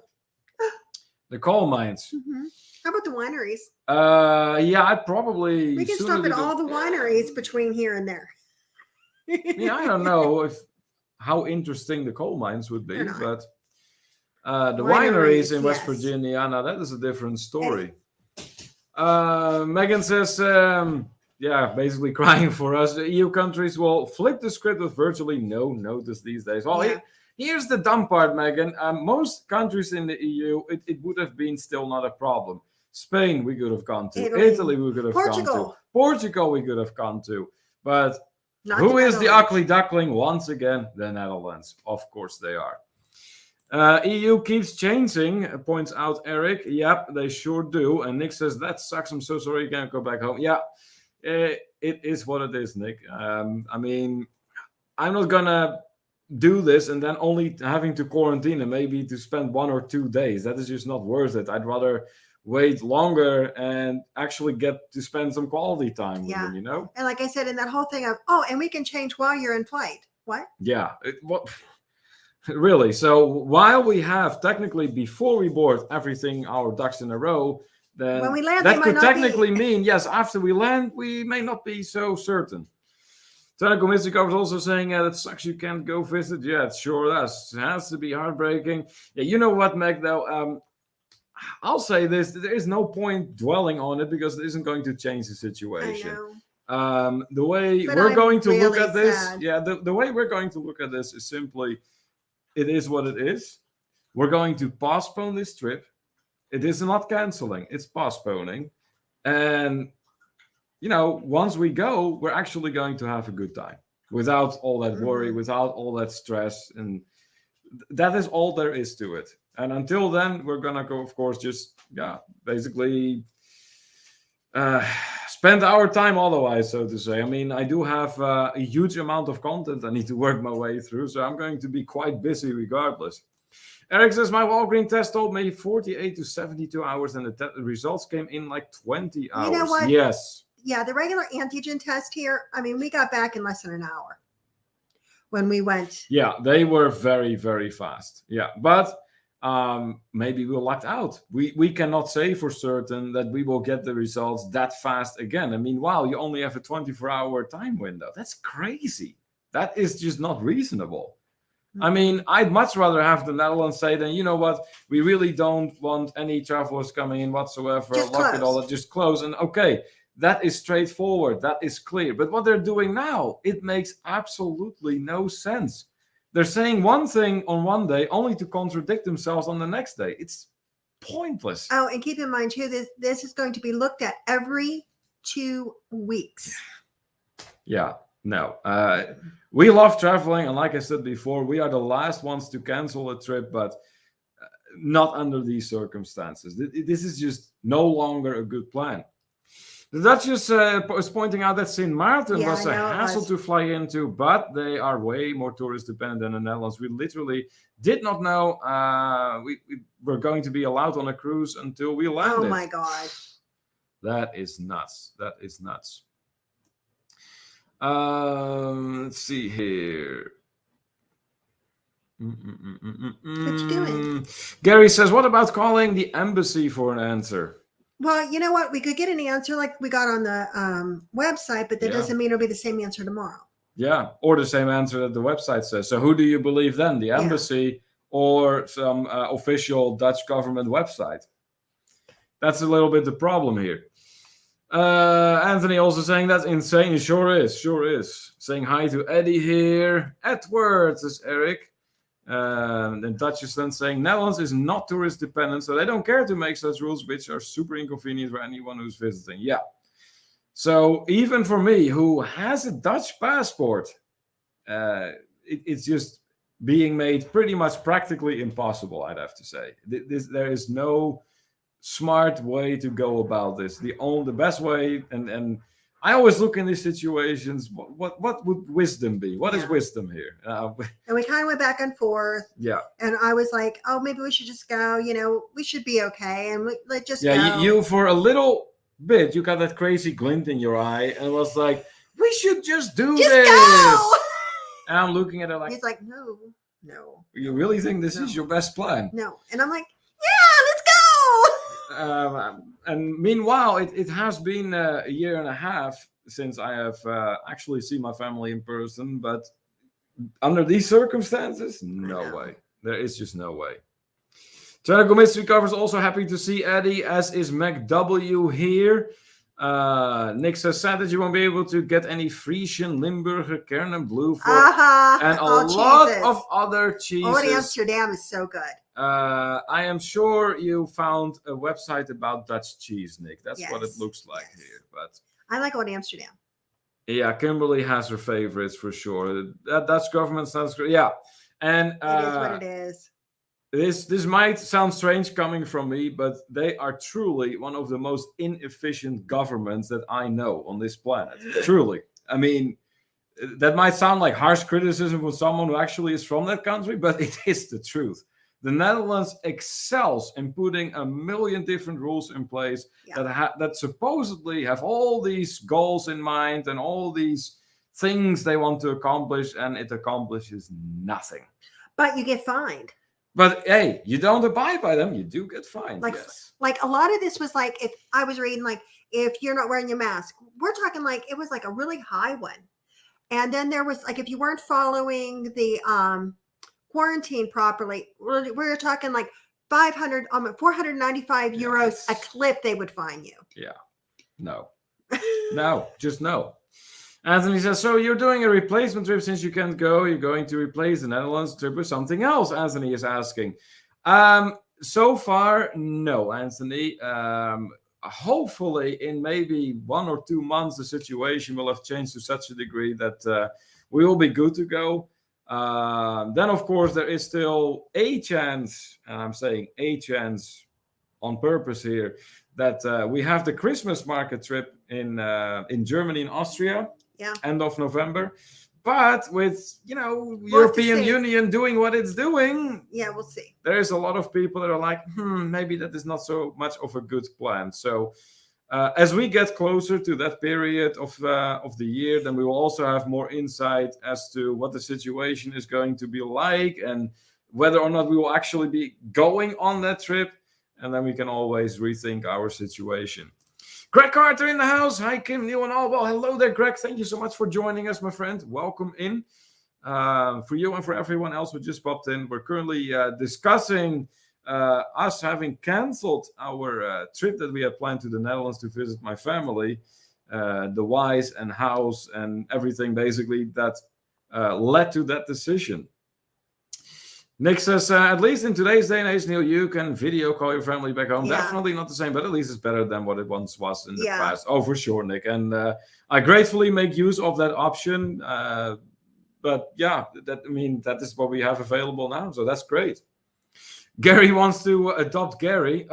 The coal mines. Mm-hmm. How about the wineries? I'd probably. We can stop at all the wineries between here and there. Yeah, I don't know how interesting the coal mines would be, but the wineries in West Virginia, now that is a different story. Megan says, basically crying for us. The EU countries will flip the script with virtually no notice these days. Well, Here's the dumb part, Megan. Most countries in the EU, it would have been still not a problem. Spain, we could have gone to. Italy, we could have gone to. Portugal, we could have gone to. But Not who the is the Netherlands. ugly duckling once again? The Netherlands. Of course they are. EU keeps changing, points out Eric. Yep, they sure do. And Nick says, that sucks. I'm so sorry you can't go back home. Yeah, it is what it is, Nick. I mean, I'm not going to do this and then only having to quarantine and maybe to spend 1 or 2 days. That is just not worth it. I'd rather wait longer and actually get to spend some quality time with them, you know? And like I said, in that whole thing of, and we can change while you're in flight. What? Yeah. What? Really? So while we have technically, before we board everything, our ducks in a row, then when we land, that could technically mean, yes, after we land, we may not be so certain. Technical Mystico was also saying that sucks you can't go visit. Yeah, it sure does. It has to be heartbreaking. Yeah, you know what, Meg, though? I'll say this. There is no point dwelling on it because it isn't going to change the situation. I know. The way we're going to look at this, the way we're going to look at this is simply, it is what it is. We're going to postpone this trip. It is not canceling. It's postponing. And, you know, once we go, we're actually going to have a good time without all that worry, without all that stress. And that is all there is to it. And until then, we're going to go, of course, just, basically spend our time otherwise, so to say. I mean, I do have a huge amount of content I need to work my way through, so I'm going to be quite busy regardless. Eric says, my Walgreen test told me 48 to 72 hours, and the results came in like 20 hours. You know what? Yes. Yeah, the regular antigen test here, I mean, we got back in less than an hour when we went. Yeah, they were very, very fast. Yeah, but maybe we lucked out. We cannot say for certain that we will get the results that fast again. I mean, wow, you only have a 24-hour time window. That's crazy. That is just not reasonable. I mean, I'd much rather have the Netherlands say, then, you know what, we really don't want any travelers coming in whatsoever. Lock it all, just close. And okay, that is straightforward. That is clear. But what they're doing now, it makes absolutely no sense. They're saying one thing on one day only to contradict themselves on the next day. It's pointless. Oh, and keep in mind, too, this is going to be looked at every 2 weeks. Yeah, no. We love traveling. And like I said before, we are the last ones to cancel a trip, but not under these circumstances. This is just no longer a good plan. The Duchess is pointing out that Sint Maarten was a hassle to fly into, but they are way more tourist dependent than the Netherlands. We literally did not know we were going to be allowed on a cruise until we landed. Oh my God. That is nuts. That is nuts. Let's see here. What you doing? Gary says, what about calling the embassy for an answer? Well, you know what? We could get an answer like we got on the website, but that doesn't mean it'll be the same answer tomorrow. Yeah, or the same answer that the website says. So who do you believe then? The embassy or some official Dutch government website? That's a little bit the problem here. Anthony also saying that's insane. It sure is. Sure is. Saying hi to Eddie here. Edward, says Eric. And Dutch is then saying Netherlands is not tourist dependent, so they don't care to make such rules, which are super inconvenient for anyone who's visiting. Yeah. So even for me, who has a Dutch passport, it's just being made pretty much practically impossible, I'd have to say. There is no smart way to go about this. The best way, and I always look in these situations, what would wisdom be? What is wisdom here? And we kind of went back and forth. Yeah. And I was like, oh, maybe we should just go. You know, we should be okay. And let's just go. You for a little bit, you got that crazy glint in your eye and was like, we should just do this. Go! And I'm looking at her like, he's like, no. You really think this is your best plan? No. And I'm like, yeah, let's go. And meanwhile, it has been a year and a half since I have actually seen my family in person. But under these circumstances, no way. There is just no way. Technical Mystery Cover is also happy to see Eddie, as is MacW here. Nick says, sad that you won't be able to get any Frisian, Limburger, Kern Blue for and a all lot cheeses. of other cheeses. Old Amsterdam is so good. I am sure you found a website about Dutch cheese, Nick. That's what it Yes, looks like yes. here. But I like Old Amsterdam. yeah, Kimberly has her favorites for sure. That Dutch government sounds great. Yeah, and It is what it is. this might sound strange coming from me, but they are truly one of the most inefficient governments that I know on this planet. Truly, I mean, that might sound like harsh criticism from someone who actually is from that country, but it is the truth. The Netherlands excels in putting a million different rules in place that supposedly have all these goals in mind and all these things they want to accomplish, and it accomplishes nothing. But you get fined. But hey, you don't abide by them, you do get fined. Like a lot of this was like, if I was reading, like, if you're not wearing your mask, we're talking like it was like a really high one. And then there was like, if you weren't following the quarantine properly, we're talking like 495 euros a clip they would fine you. Yeah. No. No, just no. Anthony says, so you're doing a replacement trip since you can't go. You're going to replace the Netherlands trip with something else, Anthony is asking. So far, no, Anthony. Hopefully, in maybe 1 or 2 months, the situation will have changed to such a degree that we will be good to go. Then, of course, there is still a chance, and I'm saying a chance on purpose here, that we have the Christmas market trip in Germany and Austria. Yeah. End of November. But with, European Union doing what it's doing. Yeah, we'll see. There is a lot of people that are like, maybe that is not so much of a good plan. So as we get closer to that period of the year, then we will also have more insight as to what the situation is going to be like and whether or not we will actually be going on that trip. And then we can always rethink our situation. Greg Carter in the house. Hi, Kim, Neil, and all. Well, hello there, Greg. Thank you so much for joining us, my friend. Welcome in. For you and for everyone else who just popped in, we're currently discussing us having canceled our trip that we had planned to the Netherlands to visit my family, the whys and hows and everything basically that led to that decision. Nick says, at least in today's day and age, Neil, you can video call your family back home. Yeah. Definitely not the same, but at least it's better than what it once was in the past. Oh, for sure, Nick. And I gratefully make use of that option. But yeah, that is what we have available now. So that's great. Gary wants to adopt Gary.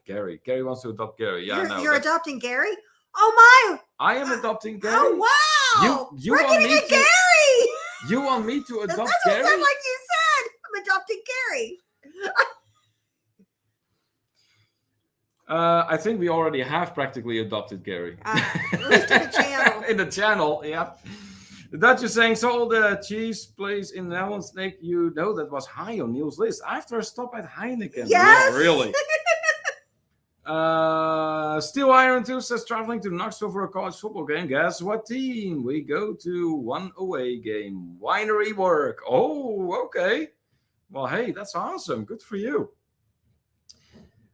Gary wants to adopt Gary. Yeah, you're adopting Gary? Oh, my. I am adopting Gary. Oh, wow. We're getting a Gary. You want me to adopt That's Gary? That's what like you said. I'm adopting Gary. I think we already have practically adopted Gary. At least in the channel. In the channel, yeah. The Dutch is saying, so the cheese place in the Netherlands, Nick, you know that was high on Neil's list after a stop at Heineken. Yes. Yeah, really. Steel Iron 2 says, traveling to Knoxville for a college football game. Guess what team? We go to one away game. Winery work. Oh, okay. Well, hey, that's awesome. Good for you.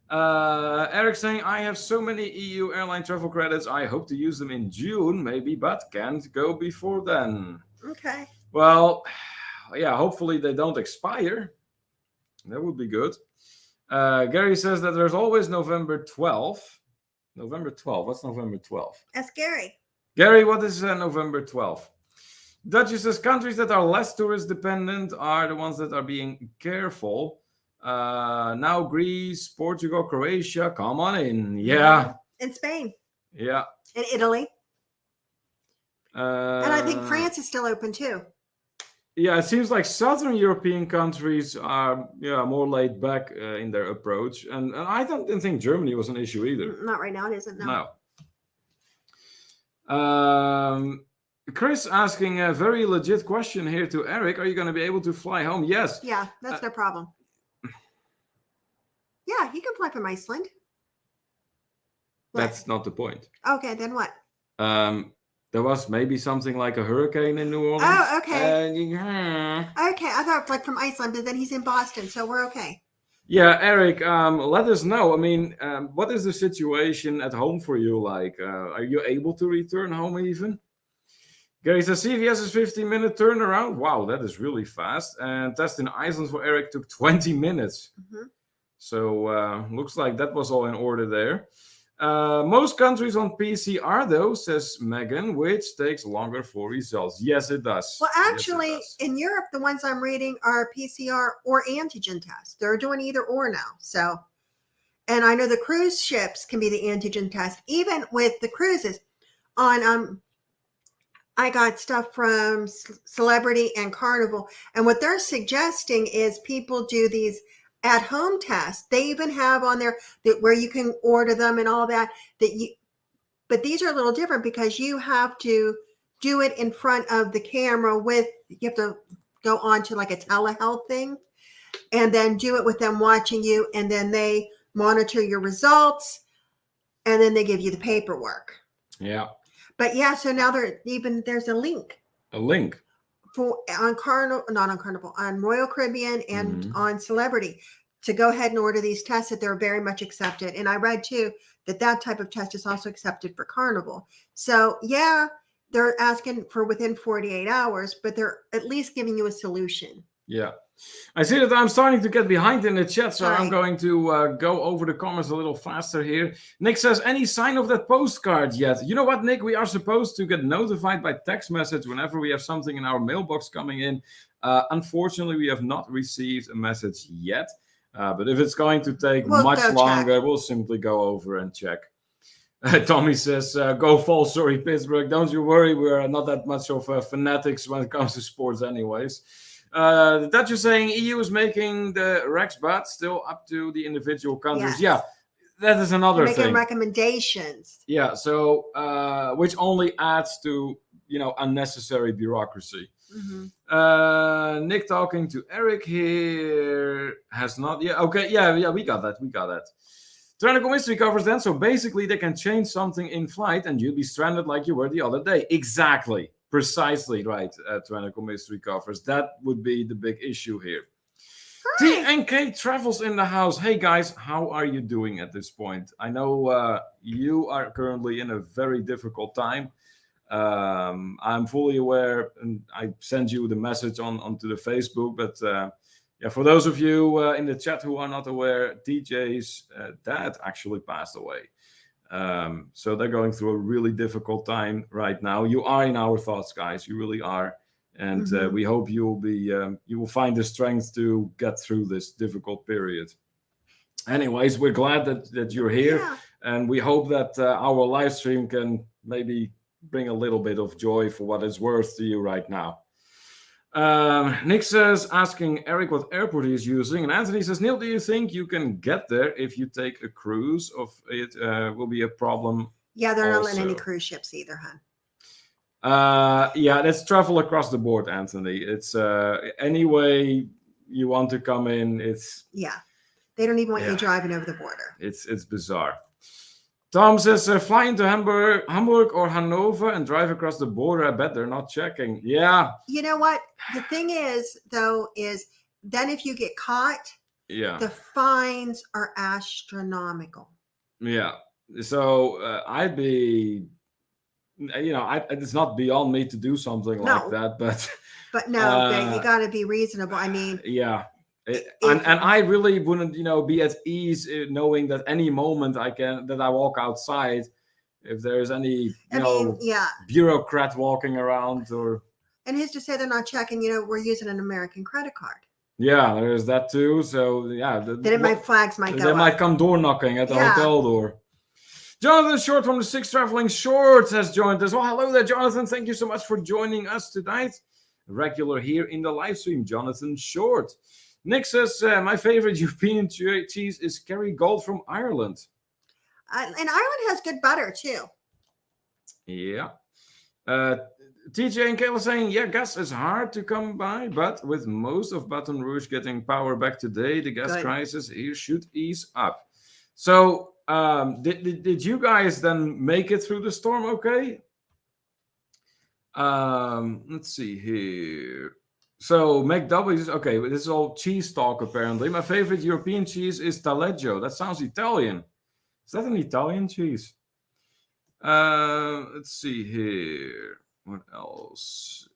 Eric saying, I have so many EU airline travel credits. I hope to use them in June, maybe, but can't go before then. Okay. Well, yeah, hopefully they don't expire. That would be good. Gary says that there's always November 12th. November 12th. What's November 12th? That's Gary. Gary, what is November 12th? Dutch says countries that are less tourist dependent are the ones that are being careful. Now Greece, Portugal, Croatia, come on in. Yeah. And Spain. Yeah. And Italy. And I think France is still open too. Yeah, it seems like Southern European countries are more laid back in their approach. And I didn't think Germany was an issue either. Not right now, it isn't. No. Chris asking a very legit question here to Eric. Are you going to be able to fly home? Yes. Yeah, that's no problem. Yeah, he can fly from Iceland. That's not the point. Okay, then what? There was maybe something like a hurricane in New Orleans. Oh, okay. Okay, I thought like from Iceland, but then he's in Boston, so we're okay. Yeah, Eric, let us know. I mean, what is the situation at home for you like? Are you able to return home even? Gary says CVS is 15-minute turnaround. Wow, that is really fast. And test in Iceland for Eric took 20 minutes. Mhm. So looks like that was all in order there. Most countries on PCR though, says Megan, which takes longer for results. Yes, it does. Well, Yes, it actually, does. in Europe, the ones I'm reading are PCR or antigen tests. They're doing either or now. So, and I know the cruise ships can be the antigen test, even with the cruises. On I got stuff from Celebrity and Carnival, and what they're suggesting is people do these at-home tests. They even have on there that where you can order them and all that. That you, but these are a little different because you have to do it in front of the camera with. You have to go on to like a telehealth thing, and then do it with them watching you, and then they monitor your results, and then they give you the paperwork. Yeah. But yeah, so now there's a link A link. for on Carnival, not on Carnival, on Royal Caribbean and Mhm. on Celebrity to go ahead and order these tests that they're very much accepted. And I read too that type of test is also accepted for Carnival. So yeah, they're asking for within 48 hours, but they're at least giving you a solution. Yeah. I see that I'm starting to get behind in the chat, so I'm Hi. going to go over the comments a little faster here. Nick says, any sign of that postcard yet? You know what, Nick? We are supposed to get notified by text message whenever we have something in our mailbox coming in. Unfortunately, we have not received a message yet. But if it's going to take We'll much go check. longer, we'll simply go over and check. Tommy says, go fall, sorry, Pittsburgh. Don't you worry, we're not that much of fanatics when it comes to sports anyways. The Dutch is saying EU is making the Rex but still up to the individual countries. Yes. Yeah, that is another They're making thing. recommendations. Yeah, so which only adds to unnecessary bureaucracy. Mm-hmm. Nick talking to Eric here has not. Yeah, okay, yeah, we got that. Tyrannical mystery covers then, so basically they can change something in flight and you'd be stranded like you were the other day. Exactly. Precisely right, Tyrannical mystery covers. That would be the big issue here. T&K Travels in the house. Hey guys, how are you doing at this point? I know you are currently in a very difficult time. I'm fully aware, and I sent you the message onto the Facebook, but yeah, for those of you in the chat who are not aware, TJ's dad actually passed away. So they're going through a really difficult time right now. You are in our thoughts, guys. You really are, and we hope you will find the strength to get through this difficult period. Anyways, we're glad that you're here, and we hope that our live stream can maybe bring a little bit of joy for what it's worth to you right now. Nick says, asking Eric what airport he is using. And Anthony says, Neil, do you think you can get there if you take a cruise? Of it will be a problem. Yeah, they're not letting any cruise ships either, hon. Yeah, let's travel across the board, Anthony. It's any way you want to come in. It's they don't even want you driving over the border. It's bizarre. Tom says, fly into Hamburg or Hanover and drive across the border. I bet they're not checking. Yeah. You know what? The thing is, though, is then if you get caught, the fines are astronomical. Yeah. So I'd be, it's not beyond me to do something like that, but. But no, you got to be reasonable. I mean. Yeah. And I really wouldn't, be at ease knowing that any moment that I walk outside, if there's any, bureaucrat walking around or. And who's to say they're not checking? We're using an American credit card. Yeah, there's that too. So yeah, then flags might go. They might come door knocking at the hotel door. Jonathan Short from the Six Traveling Shorts has joined us. Well, hello there, Jonathan. Thank you so much for joining us tonight. Regular here in the live stream, Jonathan Short. Nick says, my favorite European cheese is Kerrygold from Ireland. And Ireland has good butter, too. Yeah. TJ and Kayla saying, gas is hard to come by, but with most of Baton Rouge getting power back today, the gas crisis here should ease up. So, did you guys then make it through the storm okay? Let's see here. So McW is okay. This is all cheese talk apparently. My favorite European cheese is Taleggio. That sounds Italian. Is that an Italian cheese? Let's see here. What else?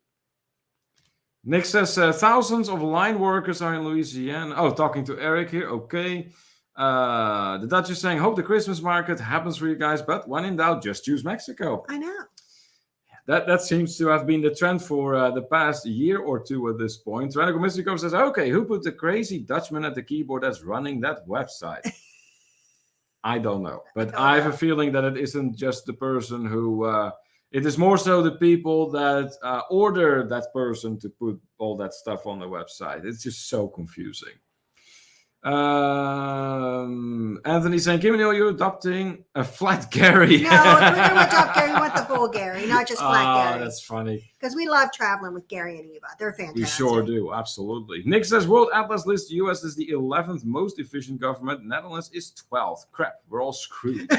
Nick says thousands of line workers are in Louisiana. Oh, talking to Eric here. Okay. The Dutch is saying, hope the Christmas market happens for you guys, but when in doubt, just choose Mexico. I know. That seems to have been the trend for the past year or two at this point. Radical Mystico says, okay, who put the crazy Dutchman at the keyboard that's running that website? I don't know. But I have a feeling that it isn't just the person who... it is more so the people that order that person to put all that stuff on the website. It's just so confusing. Anthony saying, Kim, you're adopting a flat Gary. No, if we're going to adopt Gary, we want the full Gary, not just flat Gary. That's funny. Because we love traveling with Gary and Eva. They're fantastic. We sure do, absolutely. Nick says, World Atlas lists US is the 11th most efficient government. Netherlands is 12th. Crap, we're all screwed.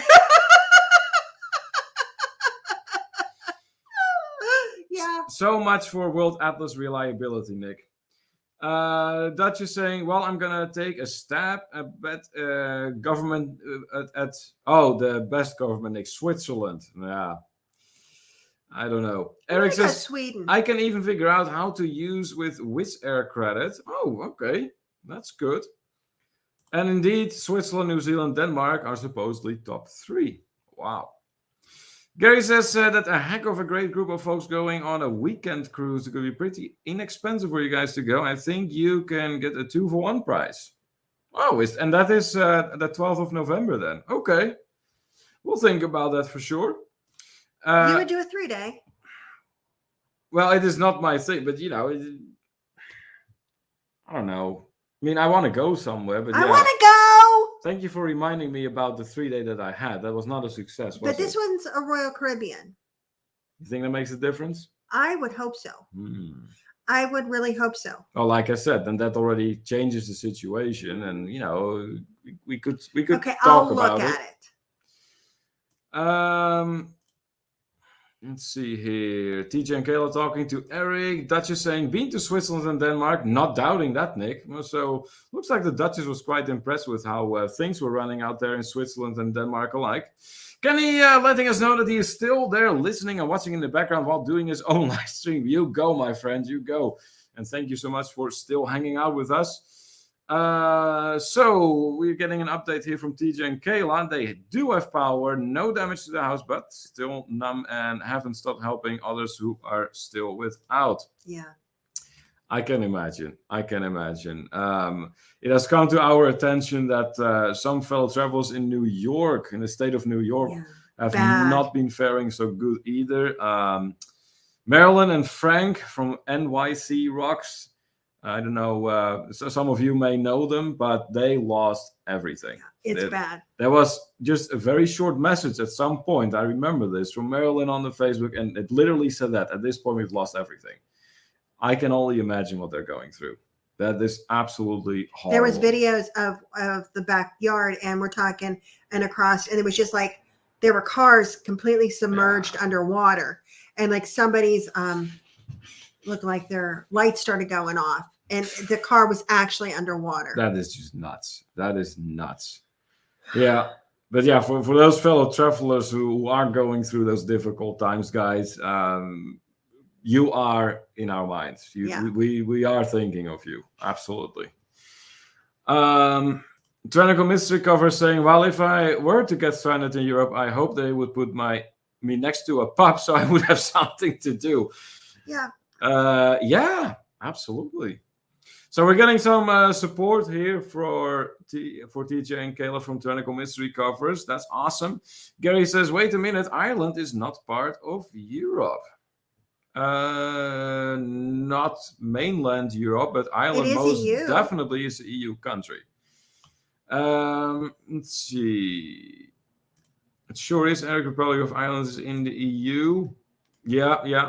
Yeah. So much for World Atlas reliability, Nick. Dutch is saying, well, I'm going to take a stab at government at the best government, Nick, Switzerland. Yeah. I don't know. Eric says, Sweden. I can even figure out how to use with Wizz Air credit. Oh, okay. That's good. And indeed, Switzerland, New Zealand, Denmark are supposedly top 3. Wow. Gary says that a heck of a great group of folks going on a weekend cruise. It could be pretty inexpensive for you guys to go. I think you can get a 2-for-1 price. Oh, and that is the 12th of November then. Okay. We'll think about that for sure. You would do a 3-day. Well, it is not my thing, but I don't know. I mean, I want to go somewhere, but I want to go. Thank you for reminding me about the 3-day that I had. That was not a success. But this one's a Royal Caribbean. You think that makes a difference? I would hope so. I would really hope so. Well, like I said, then that already changes the situation, and we could okay, talk I'll look at it. Let's see here. TJ and Kayla talking to Eric. Dutch is saying, been to Switzerland and Denmark. Not doubting that, Nick. So, looks like the Duchess was quite impressed with how things were running out there in Switzerland and Denmark alike. Kenny letting us know that he is still there listening and watching in the background while doing his own live stream. You go, my friend. You go. And thank you so much for still hanging out with us. So we're getting an update here from TJ and Kayla. They do have power, no damage to the house, but still numb and haven't stopped helping others who are still without. Yeah. I can imagine. It has come to our attention that some fellow travelers in New York, in the state of New York, have not been faring so good either. Marilyn and Frank from NYC Rocks. I don't know, so some of you may know them, but they lost everything. It's bad. There was just a very short message at some point, I remember this, from Marilyn on the Facebook, and it literally said that, at this point, we've lost everything. I can only imagine what they're going through. That is absolutely horrible. There was videos of the backyard, and we're talking, and across, and it was just like, there were cars completely submerged underwater, and like somebody's, looked like their lights started going off and the car was actually underwater. That is just nuts. That is nuts. Yeah. But yeah, for those fellow travelers who are going through those difficult times, guys, you are in our minds. We are thinking of you. Absolutely. Tyrannical Mystery Cover saying, well, if I were to get stranded in Europe, I hope they would put me next to a pub so I would have something to do. Yeah. Yeah, absolutely. So we're getting some support here for TJ and Kayla from Tyrannical Mystery Covers. That's awesome. Gary says, wait a minute, Ireland is not part of Europe. Not mainland Europe, but Ireland most definitely is an EU country. Let's see. It sure is. Eric Republic of Ireland is in the EU. Yeah.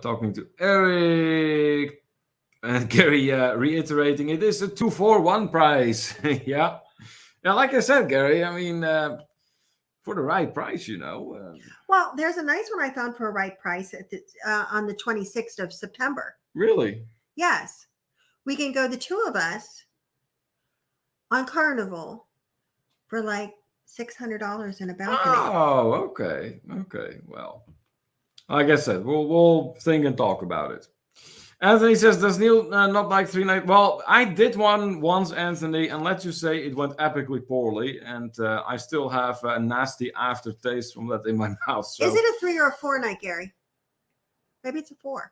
Talking to Eric and Gary reiterating it is a 2-for-1 price. yeah, like I said, Gary, I mean, for the right price, you know. Well, there's a nice one I found for a right price on the 26th of September. Really? Yes. We can go, the two of us, on Carnival for like $600 in a balcony. Oh, okay. Okay. Well, like I said, we'll think and talk about it. Anthony says, does Neil not like 3 nights? Well, I did one once, Anthony, and let's just say it went epically poorly, and I still have a nasty aftertaste from that in my mouth. So. Is it a 3 or a 4 night, Gary? Maybe it's a 4.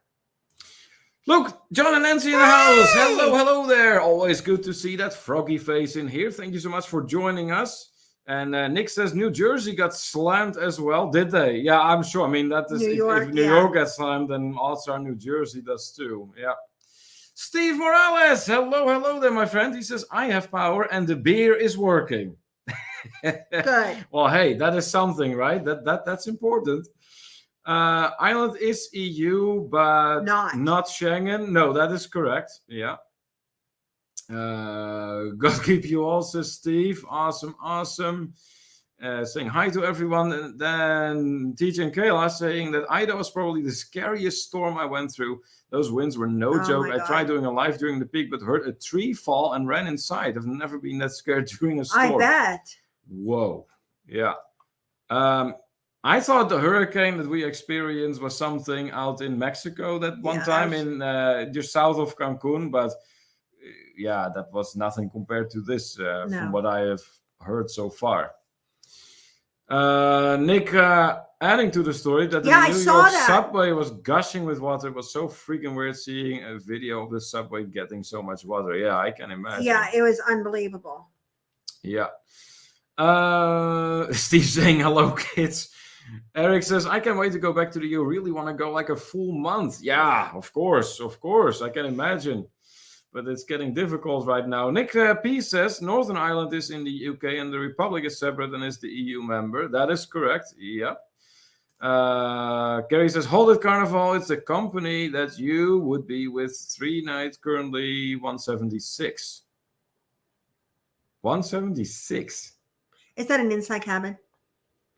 Look, John and Nancy in the house. Hello there. Always good to see that froggy face in here. Thank you so much for joining us. And Nick says New Jersey got slammed as well. Did they? Yeah, I'm sure. I mean, that is if New York gets slammed, then also New Jersey does too. Yeah. Steve Morales. Hello there, my friend. He says, I have power and the beer is working. Good. Well, hey, that is something, right? That's important. Ireland is EU, but not Schengen. No, that is correct. Yeah. God keep you all, says Steve. Awesome. Saying hi to everyone. And then TJ and Kayla saying that Ida was probably the scariest storm I went through. Those winds were no joke. I tried doing a live during the peak, but heard a tree fall and ran inside. I've never been that scared during a storm. I bet. Whoa. Yeah. I thought the hurricane that we experienced was something out in Mexico that one time in just south of Cancun, but yeah, that was nothing compared to this from what I have heard so far. Nick adding to the story that the New York subway was gushing with water. It was so freaking weird seeing a video of the subway getting so much water. Yeah, I can imagine. Yeah, it was unbelievable. Yeah. Steve saying hello, kids. Eric says, I can't wait to go back to the EU. Really want to go like a full month. Yeah, of course. I can imagine. But it's getting difficult right now. Nick P says, Northern Ireland is in the UK and the Republic is separate and is the EU member. That is correct. Yep. Gary says, Hold It Carnival. It's a company that you would be with 3 nights, currently 176. 176? Is that an inside cabin?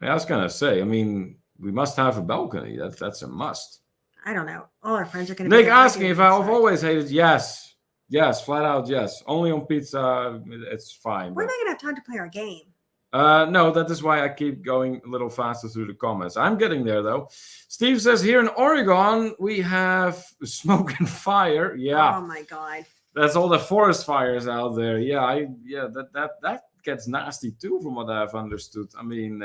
Yeah, I was going to say, I mean, we must have a balcony. That's a must. I don't know. All our friends are going to be... Nick asking if I've always hated. Yes, flat out, yes. Only on pizza, it's fine. We're not going to have time to play our game. No, that is why I keep going a little faster through the comments. I'm getting there, though. Steve says, here in Oregon, we have smoke and fire. Yeah. Oh, my God. That's all the forest fires out there. Yeah, that gets nasty, too, from what I've understood. I mean...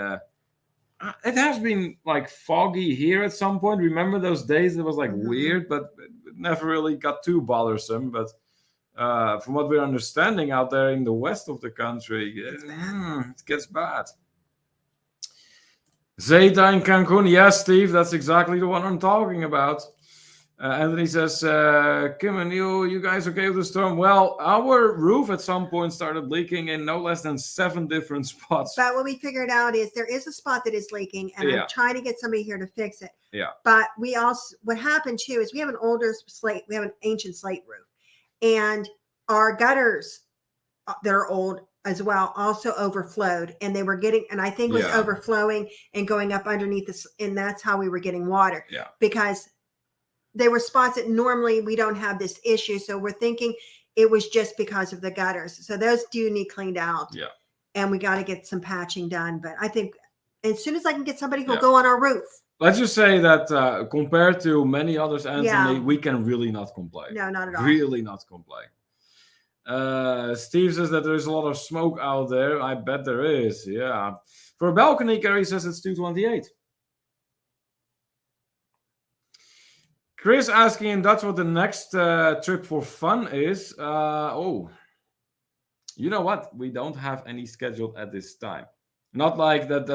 it has been like foggy here at some point. Remember those days? It was like weird, but it never really got too bothersome. But from what we're understanding out there in the west of the country, it gets bad. Zeta in Cancun. Yes, Steve, that's exactly the one I'm talking about. Anthony says, Kim and you guys okay with the storm? Well, our roof at some point started leaking in no less than 7 different spots. But what we figured out is there is a spot that is leaking, and I'm trying to get somebody here to fix it. Yeah. But we also, what happened too is we have an ancient slate roof, and our gutters that are old as well also overflowed, and they were getting, and I think it was overflowing and going up underneath this, and that's how we were getting water. Yeah. Because there were spots that normally we don't have this issue. So we're thinking it was just because of the gutters. So those do need cleaned out. Yeah. And we got to get some patching done. But I think as soon as I can get somebody who'll go on our roof. Let's just say that compared to many others, Anthony, we can really not complain. No, not at all. Really not complain. Steve says that there's a lot of smoke out there. I bet there is. Yeah. For a balcony, Gary says it's 228. Chris asking in Dutch what the next trip for fun is. You know what? We don't have any scheduled at this time. Not like that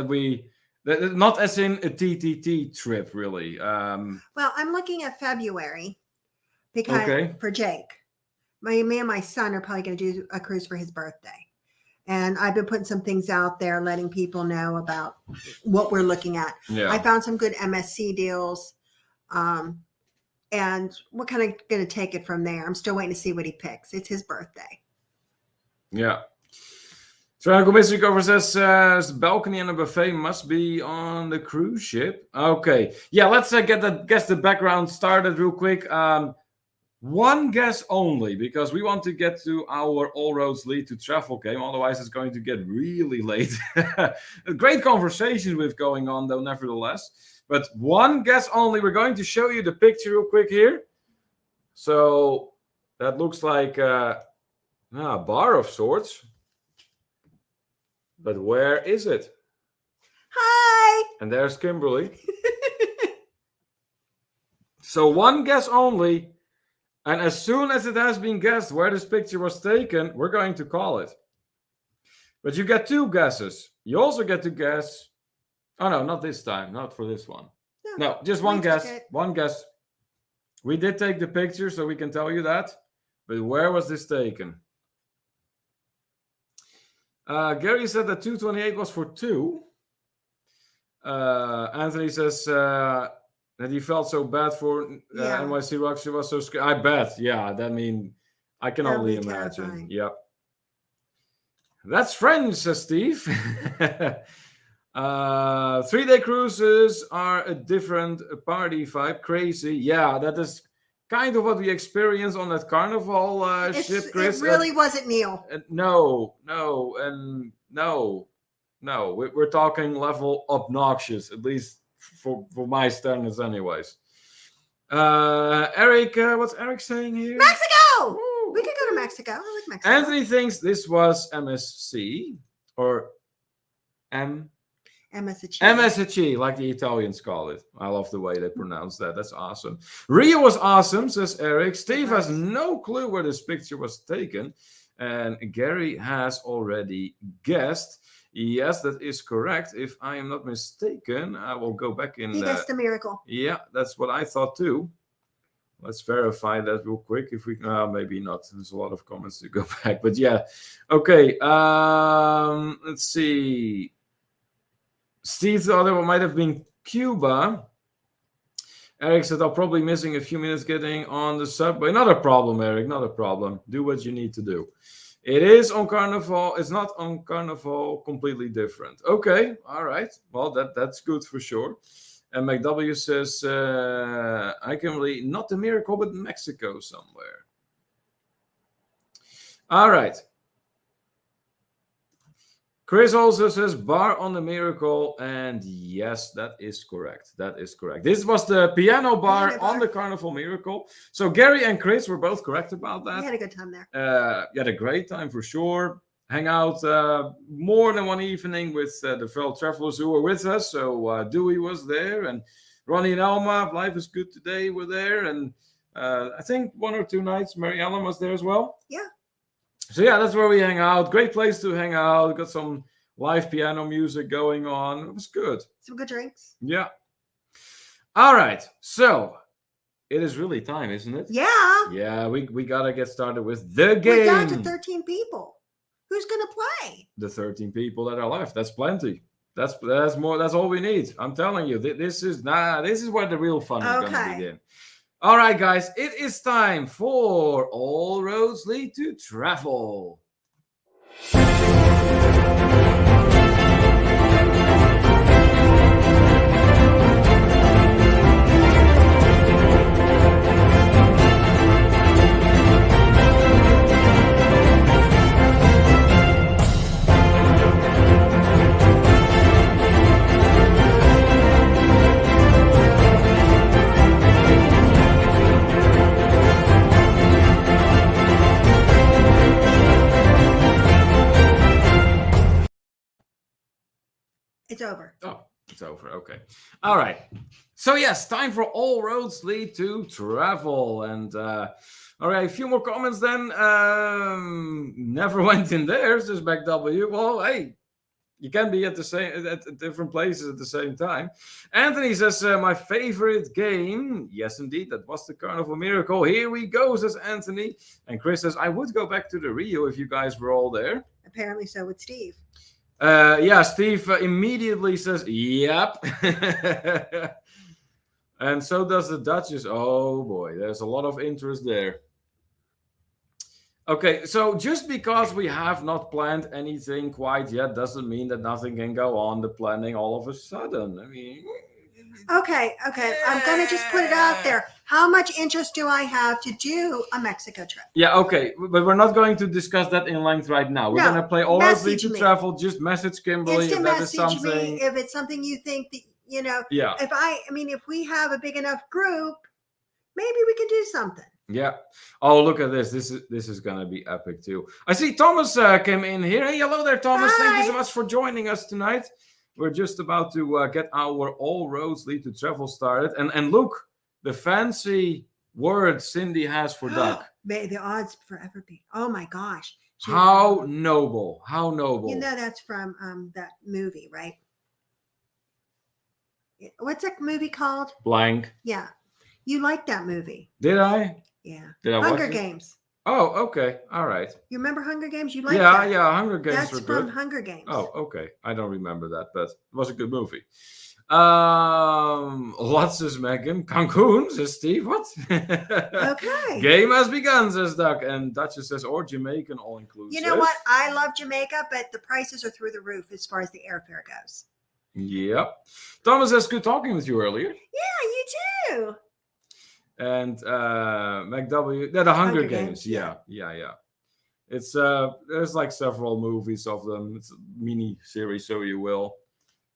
not as in a TTT trip, really. Well, I'm looking at February because for Jake. Me and my son are probably going to do a cruise for his birthday. And I've been putting some things out there, letting people know about what we're looking at. Yeah. I found some good MSC deals. And we're kind of going to take it from there. I'm still waiting to see what he picks. It's his birthday. Yeah. Triangle Mystery Cover says balcony and a buffet must be on the cruise ship. Okay. Yeah, let's guess the background started real quick. One guess only, because we want to get to our All Roads Lead to Travel game. Otherwise, it's going to get really late. A great conversation with going on, though, nevertheless. But one guess only. We're going to show you the picture real quick here. So that looks like a bar of sorts. But where is it? Hi. And there's Kimberly. So one guess only. And as soon as it has been guessed where this picture was taken, we're going to call it. But you get two guesses. You also get to guess. Oh, no, not this time. Not for this one. No, just one guess. One guess. We did take the picture, so we can tell you that. But where was this taken? Gary said that 228 was for two. Anthony says that he felt so bad for NYC Rocks. He was so scared. I bet. Yeah, I can only imagine. Terrifying. Yep. That's French, says Steve. 3-day cruises are a different party vibe. Crazy. Yeah, that is kind of what we experienced on that carnival ship, Chris. It really wasn't Neil. No. We're talking level obnoxious, at least for my standards, anyways. Eric, what's Eric saying here? Mexico. Ooh, we could go to Mexico. I like Mexico. Anthony thinks this was MSC or MSC, like the Italians call it. I love the way they pronounce that. That's awesome. Rio was awesome, says Eric. Steve has no clue where this picture was taken. And Gary has already guessed. Yes, that is correct. If I am not mistaken, I will go back in. He guessed a miracle. Yeah, that's what I thought too. Let's verify that real quick. If we, maybe not. There's a lot of comments to go back, but yeah. Okay. Let's see. Steve thought it might have been Cuba. Eric said, I'm probably missing a few minutes getting on the subway. Not a problem, Eric. Not a problem. Do what you need to do. It is on Carnival. It's not on Carnival. Completely different. Okay. All right. Well, that's good for sure. And McW says, I can really, not the miracle, but Mexico somewhere. All right. Chris also says bar on the miracle, and yes, that is correct. That is correct. This was the piano bar on the Carnival Miracle. So Gary and Chris were both correct about that. We had a good time there. You had a great time for sure. Hang out more than one evening with the fellow travelers who were with us. So Dewey was there, and Ronnie and Alma, Life is Good Today, were there, and I think 1 or 2 nights Mary Ellen was there as well. Yeah. So yeah, that's where we hang out. Great place to hang out. Got some live piano music going on. It was good. Some good drinks. Yeah. All right. So it is really time, isn't it? Yeah. Yeah, we gotta get started with the game. We're down to 13 people. Who's gonna play? The 13 people that are left. That's plenty. That's more. That's all we need. I'm telling you. This is where the real fun is gonna begin. All right, guys, it is time for All Roads Lead to Travel. It's over. Oh, it's over. Okay. All right. So yes, time for All Roads Lead to Travel. And all right, a few more comments then. Never went in there, says McW. Well, hey, you can be at different places at the same time. Anthony says, my favorite game. Yes, indeed, that was the Carnival Miracle. Here we go, says Anthony. And Chris says, I would go back to the Rio if you guys were all there. Apparently so would Steve. Yeah, Steve immediately says, yep. And so does the Duchess. Oh, boy, there's a lot of interest there. Okay, so just because we have not planned anything quite yet doesn't mean that nothing can go on the planning all of a sudden. I mean, Okay. I'm gonna just put it out there. How much interest do I have to do a Mexico trip? yeah, okay, but we're not going to discuss that in length right now. We're No, gonna play all roads lead message to me. travel. Just message Kimberly Instant if that is message something. me if it's something you think that Yeah. If we have a big enough group, maybe we can do something. Yeah. Oh, look at this. This is gonna be epic too. I see Thomas came in here. Hey, hello there, Thomas. Thank you so Hi. much for joining us tonight. We're just about to get our all roads lead to travel started, and look, the fancy word Cindy has for duck. May the odds forever be. Oh my gosh. How noble! How noble! You know that's from that movie, right? What's that movie called? Blank. Yeah, you liked that movie. Did I? Yeah. Did I Hunger watch it? Games. Oh, okay. All right. You remember Hunger Games? You liked Yeah, that? yeah. Hunger Games That's were from good. Hunger Games. Oh, okay. I don't remember that, but it was a good movie. Lots says Megan. Cancun says Steve. What? Okay. Game has begun, says Duck. And Duchess says, or Jamaican all inclusive. You know what? I love Jamaica, but the prices are through the roof as far as the airfare goes. Yep. Thomas says, good talking with you earlier. Yeah, you too. And McW, the Hunger Games. Yeah. It's there's like several movies of them. It's a mini series, so you will.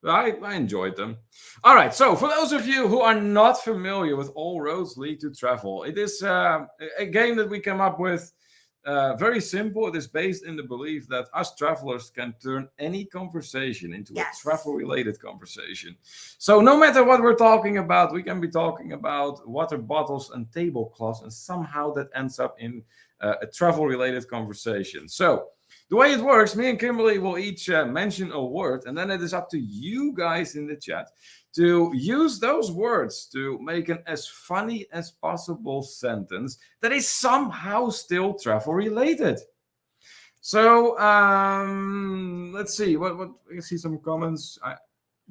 I enjoyed them. All right, so for those of you who are not familiar with All Roads Lead to Travel, it is a game that we came up with. Very simple. It is based in the belief that us travelers can turn any conversation into a travel-related conversation. So no matter what we're talking about, we can be talking about water bottles and tablecloths, and somehow that ends up in a travel-related conversation. So the way it works, me and Kimberly will each mention a word, and then it is up to you guys in the chat to use those words to make an as funny as possible sentence that is somehow still travel related. So let's see. What I see some comments.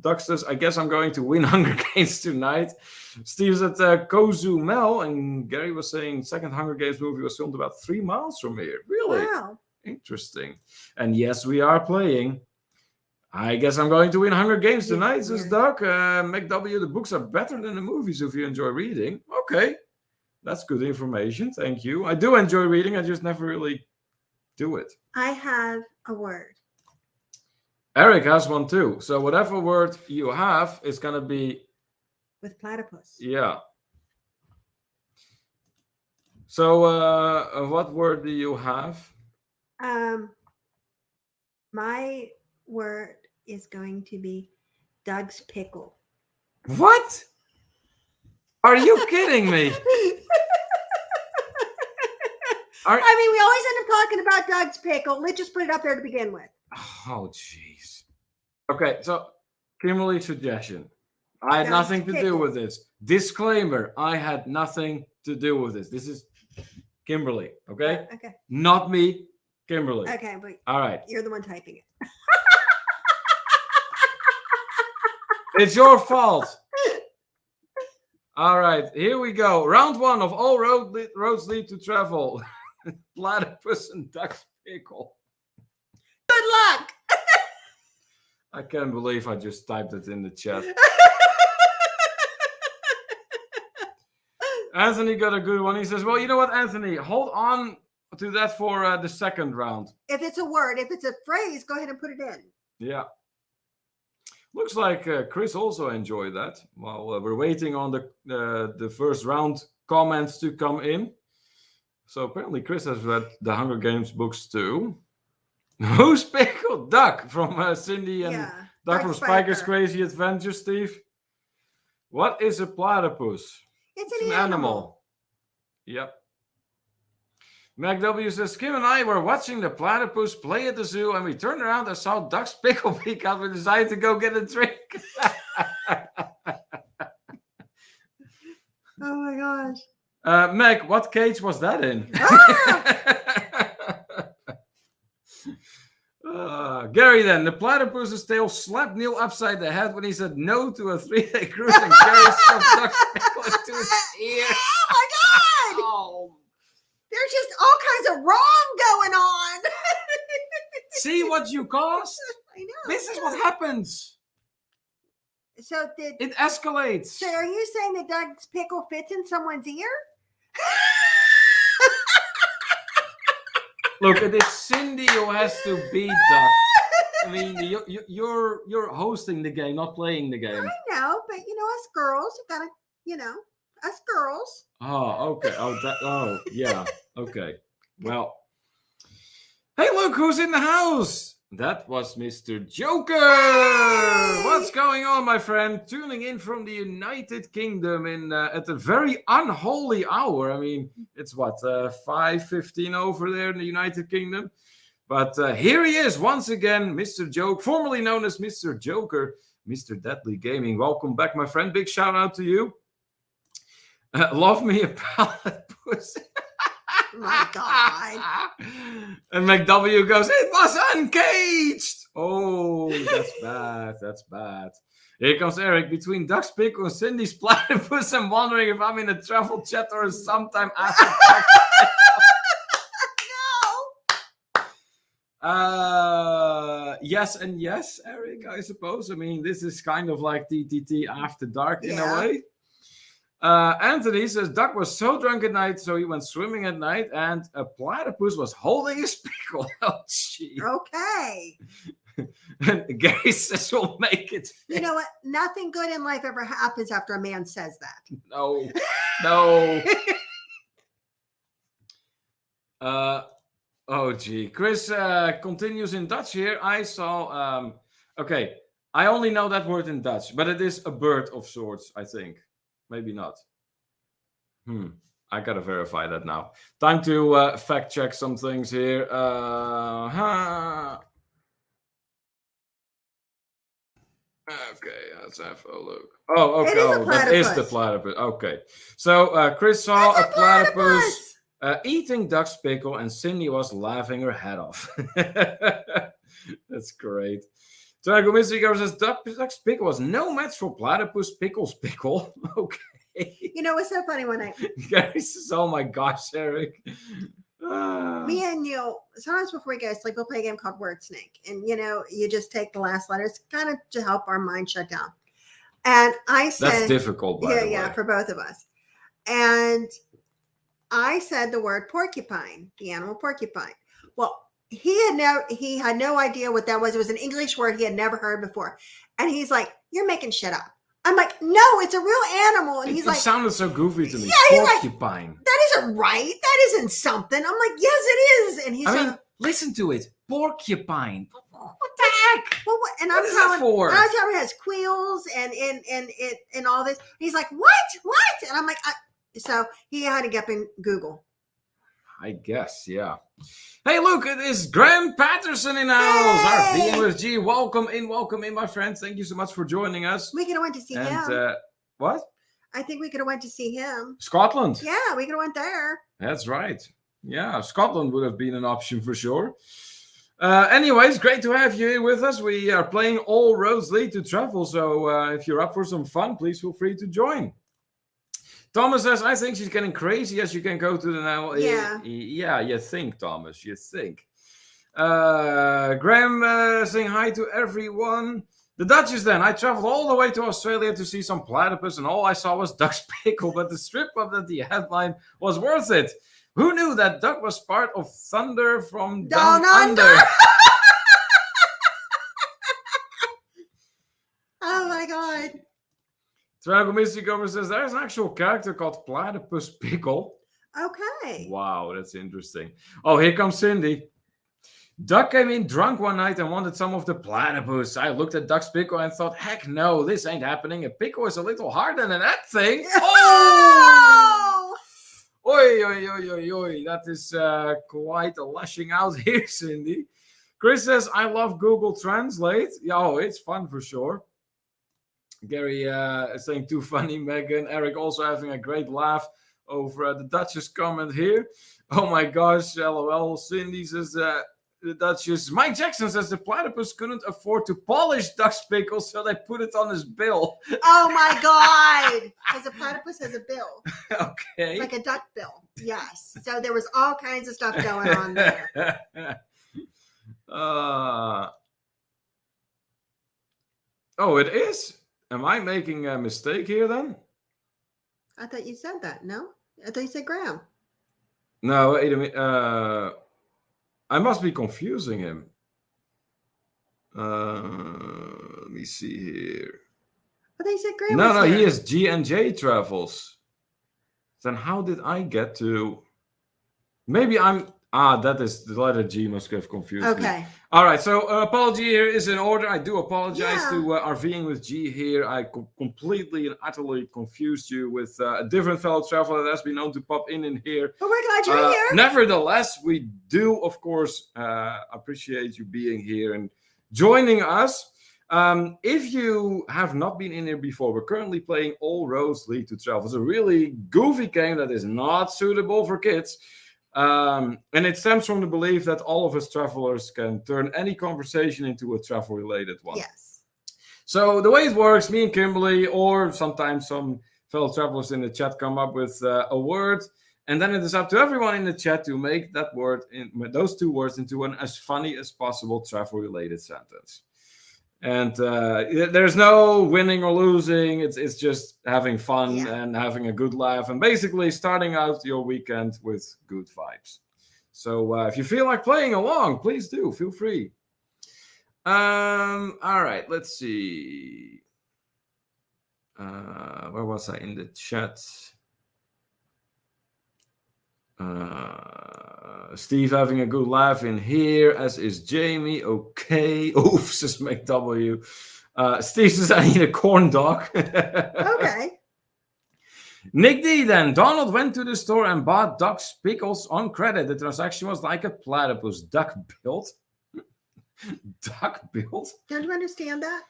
Doug says, I guess I'm going to win Hunger Games tonight. Steve said Cozumel, and Gary was saying second Hunger Games movie was filmed about 3 miles from here. Really? Wow. Interesting. And yes, we are playing. I guess I'm going to win Hunger Games tonight, says Doug. McW, the books are better than the movies if you enjoy reading. Okay. That's good information. Thank you. I do enjoy reading. I just never really do it. I have a word. Eric has one too. So whatever word you have is going to be... with platypus. Yeah. So what word do you have? My word is going to be Doug's pickle. What? Are you kidding me? I mean, we always end up talking about Doug's pickle. Let's just put it up there to begin with. Oh, jeez. Okay, so Kimberly's suggestion. I had nothing to do with this. Disclaimer, I had nothing to do with this. This is Kimberly, okay? Okay. Not me, Kimberly. Okay, but all right. You're the one typing it. It's your fault. All right, here we go. Round one of All Roads Lead to Travel. Platypus and Duck's pickle. Good luck. I can't believe I just typed it in the chat. Anthony got a good one. He says, well, you know what, Anthony? Hold on to that for the second round. If it's a word, if it's a phrase, go ahead and put it in. Yeah. Looks like Chris also enjoyed that. While we're waiting on the first round comments to come in. So apparently Chris has read the Hunger Games books too. Who's Pickle? Duck from Cindy and Duck from Spiker's Crazy Adventure, Steve. What is a platypus? It's an animal. Yep. MacW says, Kim and I were watching the platypus play at the zoo, and we turned around and saw Duck's pickle peek out. We decided to go get a drink. Oh my gosh. Meg, what cage was that in? Gary, then, the platypus's tail slapped Neil upside the head when he said no to a 3-day cruise, and Gary shoved Duck's pickle into his ear. Oh my God! Oh. There's just all kinds of wrong going on. See what you caused? I know. This is what happens. So it escalates. So are you saying that Doug's pickle fits in someone's ear? Look, it is Cindy who has to beat Doug. I mean, you're hosting the game, not playing the game. I know, but us girls, you gotta, us girls. Oh, okay. Oh, yeah. Okay. Well, hey, look who's in the house. That was Mr. Joker. Hey! What's going on, my friend? Tuning in from the United Kingdom at a very unholy hour. I mean, it's what 5:15 over there in the United Kingdom. But here he is once again, Mr. Joke, formerly known as Mr. Joker, Mr. Deadly Gaming. Welcome back, my friend. Big shout out to you. Love me a pallet pussy. My God. And McW goes, it was uncaged. Oh, that's bad. That's bad. Here comes Eric. Between Duck's pickle and Cindy's platypus, I'm wondering if I'm in a travel chat or sometime after. Yes and yes, Eric, I suppose. I mean, this is kind of like TTT after dark in a way. Anthony says Duck was so drunk at night, so he went swimming at night, and a platypus was holding his pickle. Oh, gee. Okay. And Gary says we'll make it fit. You know what? Nothing good in life ever happens after a man says that. No. Oh, gee. Chris continues in Dutch here. I saw... okay, I only know that word in Dutch, but it is a bird of sorts, I think. Maybe not. I gotta verify that now. Time to fact check some things here. Okay, let's have a look. Oh, okay. That is the platypus. Okay. So Chris saw a platypus eating Duck's pickle, and Cindy was laughing her head off. That's great. Drago Mystico says Duck's pickle was no match for platypus pickle's pickle. Okay. You know what's so funny when Gary says, oh my gosh, Eric. Me and you, sometimes before we go to sleep, we'll play a game called Word Snake. And you just take the last letters kind of to help our mind shut down. And I said that's difficult, by the way. Yeah, for both of us. And I said the word porcupine, the animal porcupine. Well, he had no idea what that was. It was an English word he had never heard before. And he's like, you're making shit up. I'm like, no, it's a real animal. And he's like, it sounded so goofy to me. Yeah, porcupine. Like, that isn't right. That isn't something. I'm like, yes, it is. And he's like, listen to it. Porcupine. What the heck? Well, and I'm telling him it has quills and all this. And he's like, what? And I'm like, so he had to get up in Google. I guess, yeah. Hey, look, it is Graham Patterson in the house. RVing with G. Welcome in, my friends. Thank you so much for joining us. We could have went to see him. What? I think we could have went to see him. Scotland. Yeah, we could have went there. That's right. Yeah, Scotland would have been an option for sure. Anyways, great to have you here with us. We are playing All Roads Lead to Travel. So if you're up for some fun, please feel free to join. Thomas says, I think she's getting crazy as you can go to the now. Yeah. Yeah, you think, Thomas. You think. Graham saying hi to everyone. The Dutchess then. I traveled all the way to Australia to see some platypus, and all I saw was Duck's pickle, but the strip of the headline was worth it. Who knew that Duck was part of Thunder from Down Under? Oh my God. Drago Mystico says there's an actual character called Platypus Pickle. Okay. Wow, that's interesting. Oh, here comes Cindy. Duck came in drunk one night and wanted some of the platypus. I looked at Duck's pickle and thought, heck no, this ain't happening. A pickle is a little harder than that thing. Oh! Oi. That is quite a lashing out here, Cindy. Chris says, I love Google Translate. Oh, it's fun for sure. Gary is saying too funny, Megan. Eric also having a great laugh over the Duchess comment here. Oh my gosh, LOL. Cindy says the Duchess. Mike Jackson says the platypus couldn't afford to polish Duck's pickle, so they put it on his bill. Oh my God. right, because a platypus has a bill, Okay. like a duck bill. Yes. So there was all kinds of stuff going on there. Oh, it is? Am I making a mistake here then? I thought you said that. No, I thought you said Graham. No, wait a minute. I must be confusing him. Let me see here. I thought you said Graham. No, was he here. is G&J Travels. Then how did I get to? Maybe I'm. That is the letter G must have confused me. Okay. All right, so apology here is in order. I do apologize Yeah. to RVing with G here. I completely and utterly confused you with a different fellow traveler that has been known to pop in here. But we're glad you're here. Nevertheless, we do, of course, appreciate you being here and joining us. If you have not been in here before, we're currently playing All Roads Lead to Travel. It's a really goofy game that is not suitable for kids. And it stems from the belief that all of us travelers can turn any conversation into a travel-related one. Yes. So the way it works, me and Kimberly, or sometimes some fellow travelers in the chat come up with a word, and then it is up to everyone in the chat to make that word, those two words, into an as funny as possible travel-related sentence. And there's no winning or losing. It's just having fun and having a good laugh and basically starting out your weekend with good vibes. So if you feel like playing along, please do. Feel free. All right, let's see. Where was I in the chat? Steve having a good laugh in here, as is Jamie. Okay. Oof, says McW. Steve says, I need a corn dog. Okay. Nick D then. Donald went to the store and bought duck's pickles on credit. The transaction was like a platypus. Duck built? Duck built? Don't you understand that?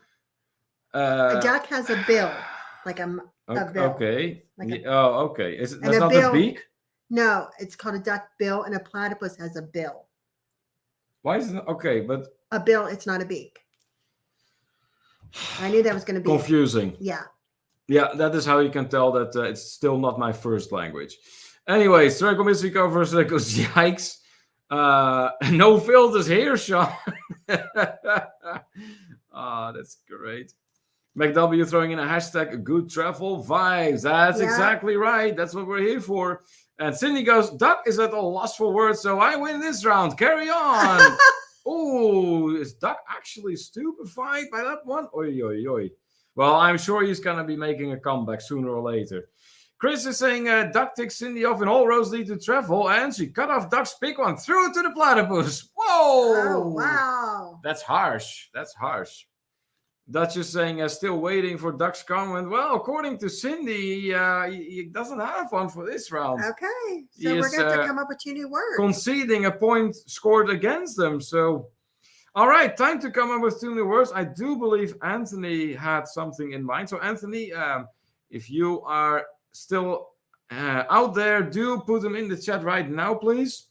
A duck has a bill. Like a bill. Okay. Like okay. That's not bill, the beak? No, it's called a duck bill, and a platypus has a bill. Why is it not? Okay, but a bill, it's not a beak. I knew that was going to be confusing. Yeah. Yeah, that is how you can tell that it's still not my first language. Anyways, Draco Mystery covers goes, yikes. No filters here, Sean. That's great. McW throwing in a hashtag good travel vibes. That's exactly right. That's what we're here for. And Cindy goes, duck is at a loss for words, so I win this round. Carry on. Oh, is Duck actually stupefied by that one? Oi, oi, oi. Well, I'm sure he's going to be making a comeback sooner or later. Chris is saying, Duck takes Cindy off in All Roads Lead to Travel, and she cut off Duck's big one, threw it to the platypus. Whoa! Oh, wow. That's harsh. That's harsh. Dutch is saying, still waiting for Duck's comment. Well, according to Cindy, he doesn't have one for this round. Okay. So we're going to have to come up with 2 new words. Conceding a point scored against them. So, all right, time to come up with 2 new words. I do believe Anthony had something in mind. So, Anthony, if you are still out there, do put them in the chat right now, please.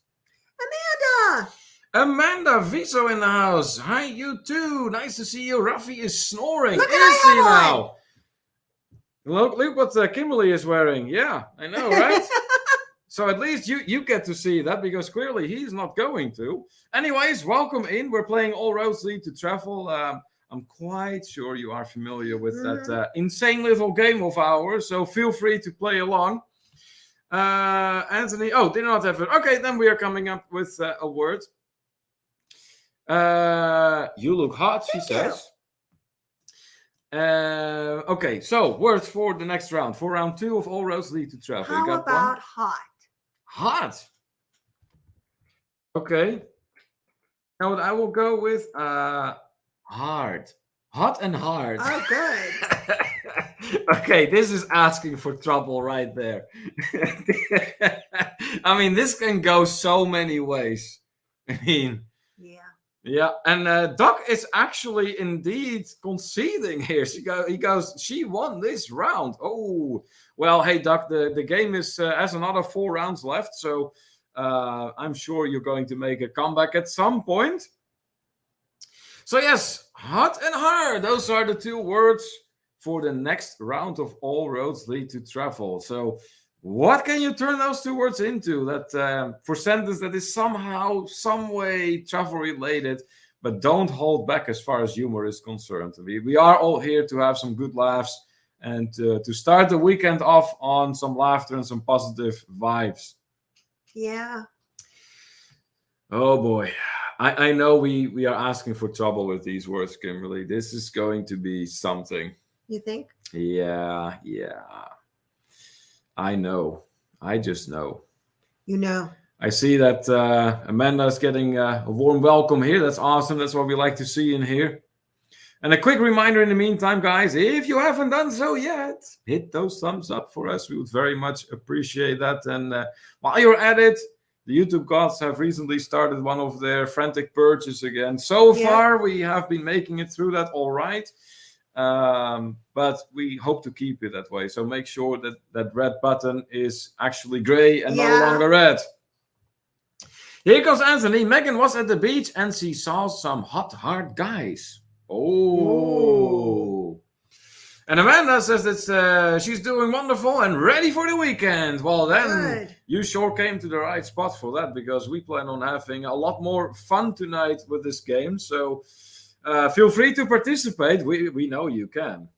Amanda Viso in the house. Hi, you too. Nice to see you. Ruffy is snoring. Look, is he now? Look what Kimberly is wearing. Yeah, I know, right? So at least you get to see that, because clearly he's not going to. Anyways, welcome in. We're playing All Roads Lead to Travel. I'm quite sure you are familiar with that insane little game of ours, so feel free to play along. Anthony, did not have it. Okay, then we are coming up with a word. You look hot, she says. Okay, so words for the next round. For round 2 of All Roads Lead to Travel. How about hot? Hot. Okay. Now I will go with hard. Hot and hard. Oh, good. Okay, this is asking for trouble right there. I mean, this can go so many ways. I mean, yeah, and Duck is actually indeed conceding here. He goes, she won this round. Oh, well, hey, Duck, the game has another 4 rounds left, so I'm sure you're going to make a comeback at some point. So yes, hot and hard. Those are the 2 words for the next round of All Roads Lead to Travel. So what can you turn those two words into that for sentence that is somehow, some way travel related, but don't hold back as far as humor is concerned? We are all here to have some good laughs and to start the weekend off on some laughter and some positive vibes. Yeah. Oh boy. I know we are asking for trouble with these words, Kimberly. This is going to be something. You think? Yeah. I know. I just know. You know. I see that Amanda's getting a warm welcome here. That's awesome. That's what we like to see in here. And a quick reminder in the meantime, guys, if you haven't done so yet, hit those thumbs up for us. We would very much appreciate that. And while you're at it, the YouTube gods have recently started one of their frantic purges again. So far, we have been making it through that all right. But we hope to keep it that way. So make sure that that red button is actually gray and no longer red. Here comes Anthony. Megan was at the beach and she saw some hot, hard guys. Oh. And Amanda says that she's doing wonderful and ready for the weekend. Well, then you sure came to the right spot for that, because we plan on having a lot more fun tonight with this game. So feel free to participate. We know you can.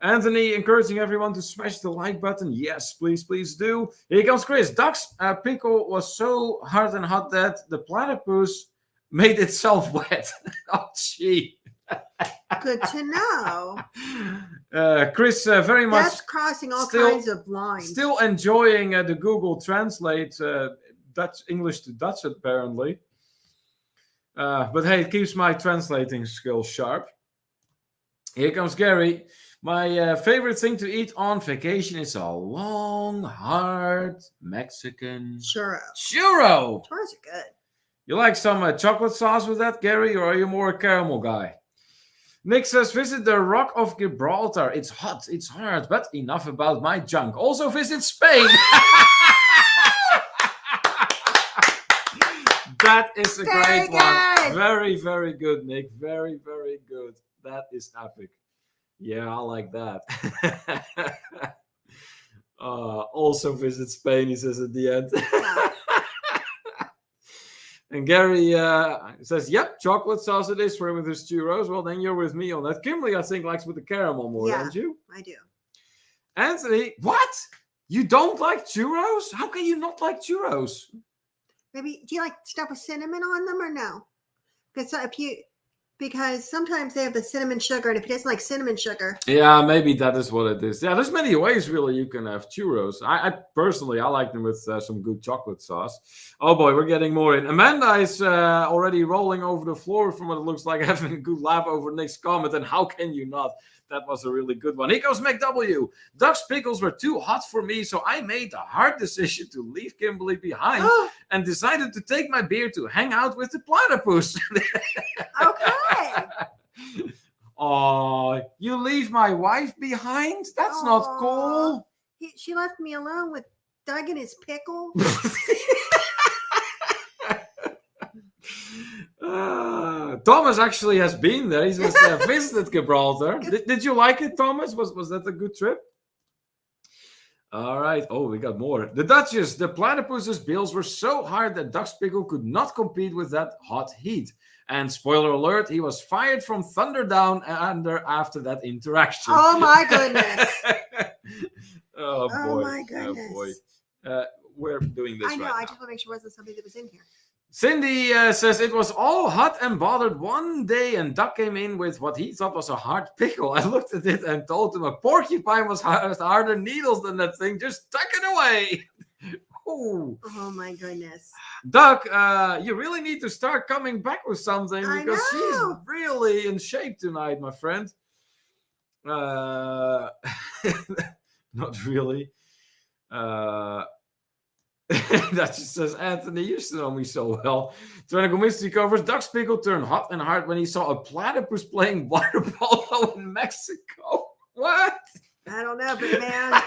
Anthony encouraging everyone to smash the like button. Yes, please do. Here comes Chris. Duck's pickle was so hard and hot that the platypus made itself wet. Oh, gee. Good to know. Chris, very much. That's crossing all kinds of lines. Still enjoying the Google Translate Dutch English to Dutch, apparently. But hey, it keeps my translating skills sharp. Here comes Gary. My favorite thing to eat on vacation is a long, hard Mexican churro. Churros are good. You like some chocolate sauce with that, Gary, or are you more a caramel guy? Nick says, visit the Rock of Gibraltar. It's hot, it's hard, but enough about my junk. Also visit Spain. That is a great one. Very, very good, Nick. Very, very good. That is epic. Yeah, I like that. Also visit Spain, he says at the end. And Gary says, yep, chocolate sauce it is for him with his churros. Well, then you're with me on that. Kimberly, I think, likes with the caramel more, don't you? I do. Anthony, what? You don't like churros? How can you not like churros? Maybe, do you like stuff with cinnamon on them or no? Because sometimes they have the cinnamon sugar, and if it doesn't like cinnamon sugar. Yeah, maybe that is what it is. Yeah, there's many ways, really, you can have churros. I personally, I like them with some good chocolate sauce. Oh, boy, we're getting more in. Amanda is already rolling over the floor from what it looks like, having a good laugh over Nick's comment, and how can you not? That was a really good one. Here goes McW. Duck's pickles were too hot for me, so I made a hard decision to leave Kimberly behind and decided to take my beer to hang out with the platypus. Okay. Oh, you leave my wife behind? That's not cool. She left me alone with Doug and his pickle. Thomas actually has been there. He's visited Gibraltar. Did you like it, Thomas? Was that a good trip? All right. Oh, we got more. The Duchess. The platypus's bills were so hard that Duck's pickle could not compete with that hot heat. And spoiler alert, he was fired from Thunderdown after that interaction. Oh, my goodness. Oh, boy. Oh, my goodness. Oh, boy. We're doing this I know. right I now. just want to make sure it wasn't somebody that was in here. Cindy says it was all hot and bothered one day, and Duck came in with what he thought was a hard pickle. I looked at it and told him a porcupine was harder needles than that thing. Just tuck it away. Ooh. Oh my goodness. Duck, you really need to start coming back with something because she's really in shape tonight, my friend. Not really. That just says, Anthony, you know me so well. Tyrannical Mystery covers. Duck's pickle turned hot and hard when he saw a platypus playing water polo in Mexico. What? I don't know, but man.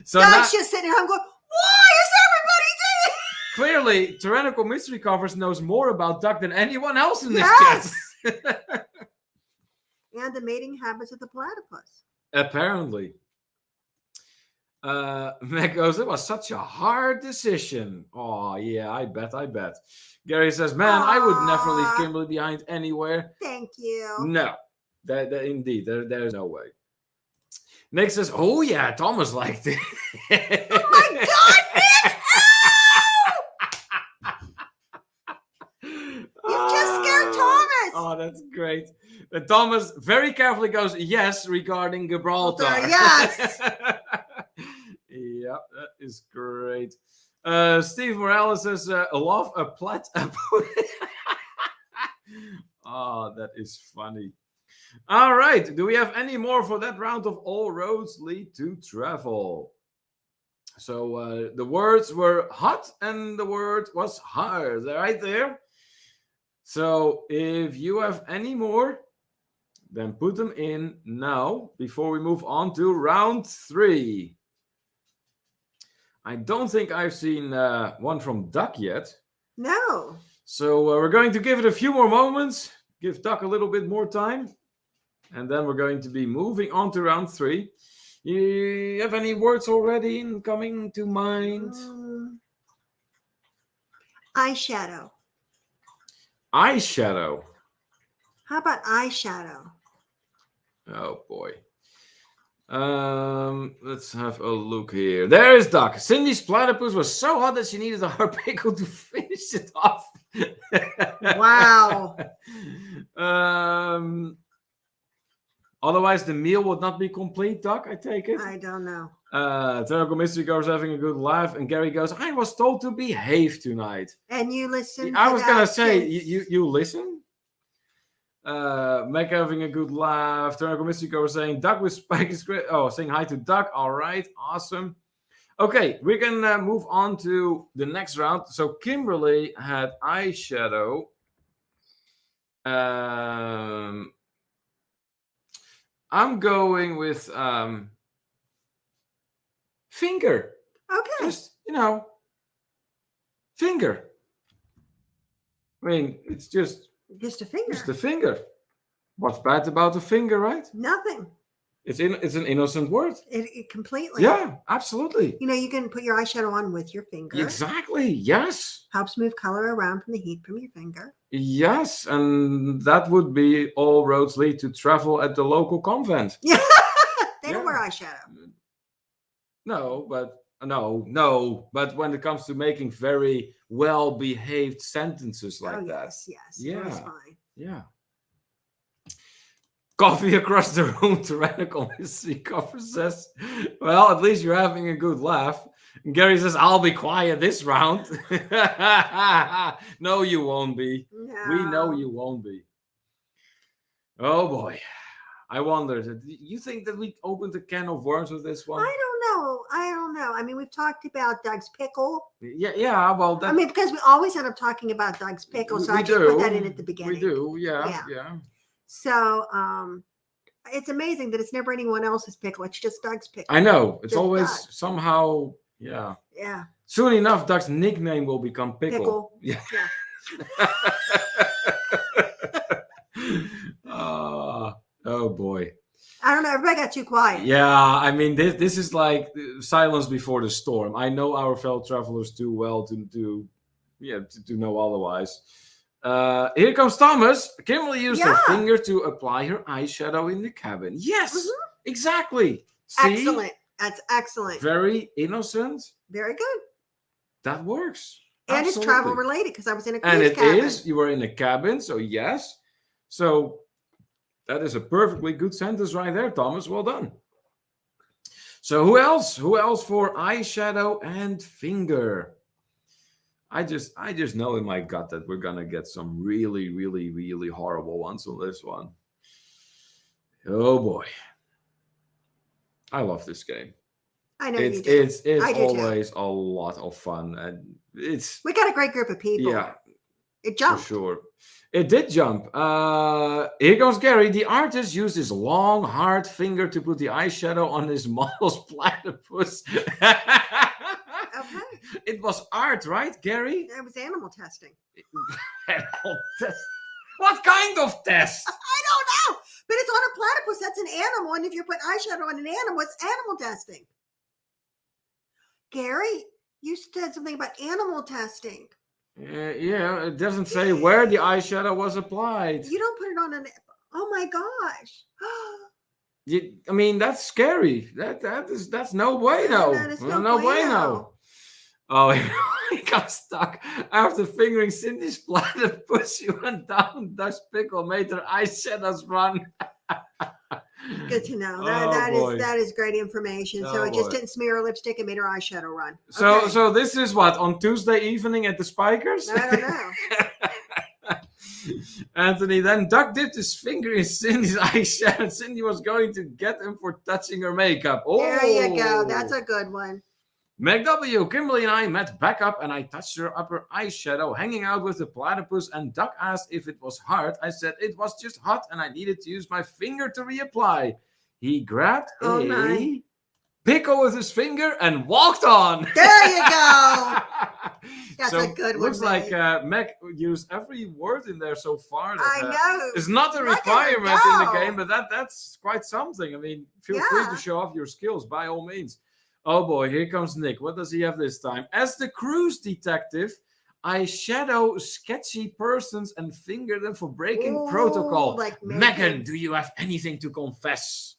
So Duck's just sitting here. I'm going, why is everybody doing it? Clearly, Tyrannical Mystery covers knows more about Duck than anyone else in this chat. And the mating habits of the platypus. Apparently. Meg goes, it was such a hard decision. Oh, yeah, I bet. Gary says, man, I would never leave Aw. Kimberly behind anywhere. Thank you. No, indeed, there's no way. Nick says, oh, yeah, Thomas liked it. Oh, my God, Nick! You just scared Thomas. Oh, that's great. And Thomas very carefully goes, yes, regarding Gibraltar. Yes. Yeah, that is great. Steve Morales says, love a plat. Oh, that is funny. All right. Do we have any more for that round of All Roads Lead to Travel? So the words were hot and the word was hard. Right there. So if you have any more, then put them in now before we move on to round 3. I don't think I've seen one from Duck yet. No. So we're going to give it a few more moments, give Duck a little bit more time, and then we're going to be moving on to round 3. You have any words already coming to mind? Eyeshadow. Eyeshadow. How about eyeshadow? Oh boy. Let's have a look here. There is Duck. Cindy's platypus was so hot that she needed a hard pickle to finish it off. Wow. Otherwise, the meal would not be complete, Duck, I take it. I don't know. Terrible Mystery goes having a good laugh, and Gary goes, I was told to behave tonight. And you listen. I was going to say, you listen? Meg having a good laugh. Terrible Mystery goes saying, Duck with Spike is great. Oh, saying hi to Duck. All right, awesome. Okay, we can move on to the next round. So Kimberly had eyeshadow. I'm going with finger. Okay. Just, finger. I mean, it's just a finger. Just a finger. What's bad about a finger, right? Nothing. It's an innocent word. It completely. Yeah, absolutely. You can put your eyeshadow on with your finger. Exactly. Yes. Helps move color around from the heat from your finger. Yes, and that would be All Roads Lead to Travel at the local convent. Yeah. They don't wear eyeshadow. No, but when it comes to making very well-behaved sentences like that. Yes. Yeah. That's fine. Yeah. Coffee across the room, tyrannical mystery cover says, well, at least you're having a good laugh. And Gary says, I'll be quiet this round. No, you won't be. No. We know you won't be. Oh, boy. I wonder, do you think that we opened a can of worms with this one? I don't know. I mean, we've talked about Doug's pickle. Yeah. Well, because we always end up talking about Doug's pickle, so I just put that in at the beginning. We do, yeah. So, it's amazing that it's never anyone else's pickle. It's just Doug's pickle. I know. It's just always Doug. Somehow, yeah. Yeah. Soon enough, Doug's nickname will become Pickle. Yeah. Oh boy. I don't know. Everybody got too quiet. Yeah, I mean, this is like silence before the storm. I know our fellow travelers too well to know otherwise. Here comes Thomas. Kimberly used her finger to apply her eyeshadow in the cabin. Yes, exactly. See? Excellent. That's excellent. Very innocent. Very good. That works. And it's travel related because I was in a cruise cabin. And it is. You were in a cabin, so yes. So that is a perfectly good sentence right there, Thomas. Well done. So who else? Who else for eyeshadow and finger? I just know in my gut that we're gonna get some really, really, really horrible ones on this one. Oh boy. I love this game. I know you do. It's always a lot of fun, and we got a great group of people. Yeah, it jumped. For sure. It did jump. Here goes Gary. The artist used his long, hard finger to put the eyeshadow on his model's platypus. Okay. It was art, right, Gary? It was animal testing. Animal test. What kind of test? I don't know. But it's on a platypus. That's an animal. And if you put eyeshadow on an animal, it's animal testing. Gary, you said something about animal testing. Yeah, it doesn't say where the eyeshadow was applied. You don't put it on an... Oh my gosh. I mean, that's scary. That's no bueno. That is no bueno. bueno. Oh, he got stuck after fingering Cindy's platypus. She went down. Dutch Pickle made her eyeshadows run. Good to know. Boy. That is great information. So it just didn't smear her lipstick and made her eyeshadow run. Okay. So this is what, on Tuesday evening at the Spikers? I don't know. Anthony then duck dipped his finger in Cindy's eyeshadow. Cindy was going to get him for touching her makeup. Oh, there you go. That's a good one. Meg W, Kimberly and I met back up and I touched her upper eyeshadow, hanging out with the platypus, and Duck asked if it was hard. I said it was just hot and I needed to use my finger to reapply. He grabbed a pickle with his finger and walked on. There you go. That's a good one. Looks like Meg used every word in there so far. I know. It's not a requirement in the game, but that's quite something. I mean, feel free to show off your skills by all means. Oh boy, here comes Nick. What does he have this time? As the cruise detective, I shadow sketchy persons and finger them for breaking protocol. Like Megan, do you have anything to confess?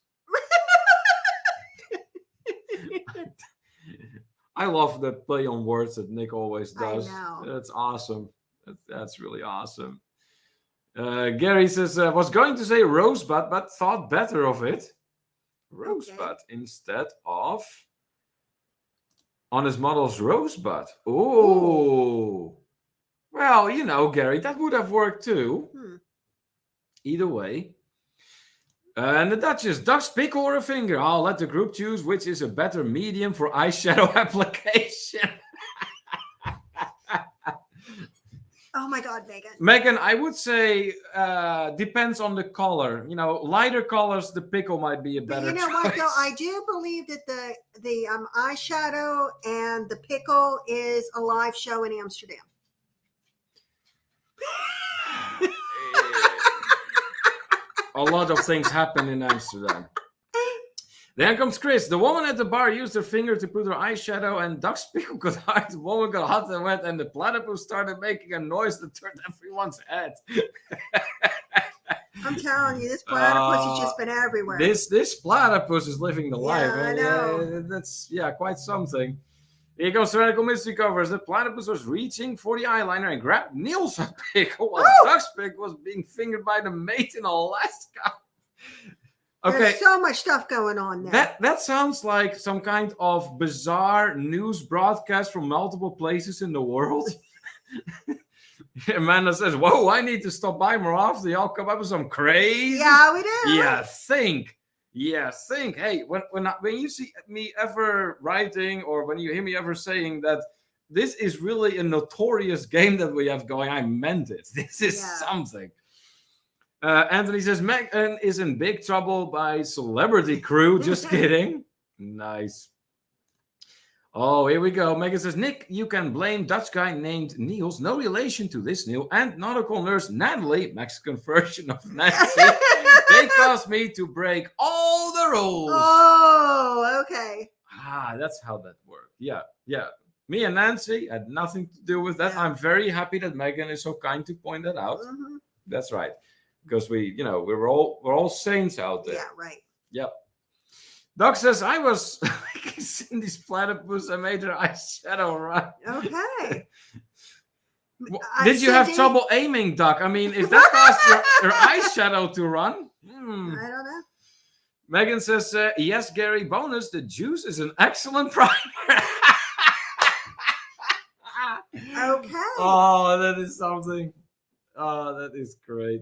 I love the play on words that Nick always does. I know. That's awesome. That's really awesome. Gary says, was going to say rosebud, but thought better of it. Rosebud instead of on his model's rosebud. Oh. Well, you know, Gary, that would have worked too. Either way. And the Duchess, Duck's pickle or a finger? I'll let the group choose which is a better medium for eyeshadow application. Oh my God, Megan. Megan, I would say depends on the color. You know, lighter colors, the pickle might be a better choice. You know what, though? I do believe that the eyeshadow and the pickle is a live show in Amsterdam. A lot of things happen in Amsterdam. Then comes Chris. The woman at the bar used her finger to put her eyeshadow, and Duck's pickle got hot. The woman got hot and wet, and the platypus started making a noise that turned everyone's head. I'm telling you, this platypus has just been everywhere. This platypus is living the life. I know. That's quite something. Here comes Tyrannical Mystery Covers. The platypus was reaching for the eyeliner and grabbed Neil's pickle while Duck's pickle was being fingered by the mate in Alaska. Okay. There's so much stuff going on there. That sounds like some kind of bizarre news broadcast from multiple places in the world. Amanda says, whoa, I need to stop by more often. Y'all come up with some crazy. Yeah, we do. Yeah, think. Hey, when you see me ever writing or when you hear me ever saying that this is really a notorious game that we have going, I meant it. This is something. Anthony says, Megan is in big trouble by Celebrity Crew. Just kidding. Nice. Oh, here we go. Megan says, Nick, you can blame Dutch guy named Niels. No relation to this Neil. And nautical nurse Natalie, Mexican version of Nancy. They caused me to break all the rules. Oh, okay. That's how that worked. Yeah. Me and Nancy had nothing to do with that. Yeah. I'm very happy that Megan is so kind to point that out. Mm-hmm. That's right. Because we're all saints out there. Yeah, right. Yep. Doc says, I was Cindy's platypus. I made her eyeshadow run. Okay. Did you have trouble aiming, Doc? I mean, if that caused your eyeshadow to run. I don't know. Megan says, yes, Gary, bonus. The juice is an excellent primer. Okay. Oh, that is something. Oh, that is great.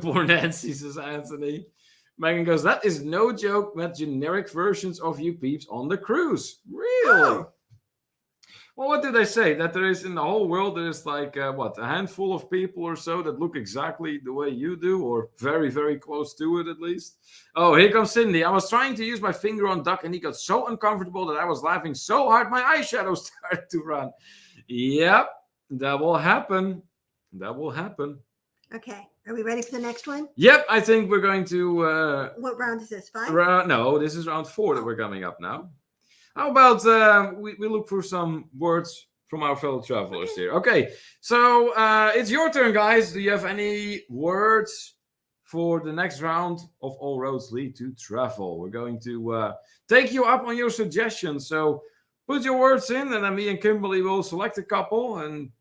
Poor Nancy, says Anthony. Megan goes, that is no joke. Met generic versions of you peeps on the cruise. Really? Oh. Well, what do they say? That there is in the whole world, there is like, a handful of people or so that look exactly the way you do, or very, very close to it at least. Oh, here comes Cindy. I was trying to use my finger on Duck, and he got so uncomfortable that I was laughing so hard my eyeshadow started to run. Yep, that will happen. Okay. Are we ready for the next one? Yep, I think we're going to... What round is this? 5? No, this is round 4 that we're coming up now. How about we look for some words from our fellow travelers here. Okay, so it's your turn, guys. Do you have any words for the next round of All Roads Lead to Travel? We're going to take you up on your suggestions. So put your words in, and then me and Kimberly will select a couple and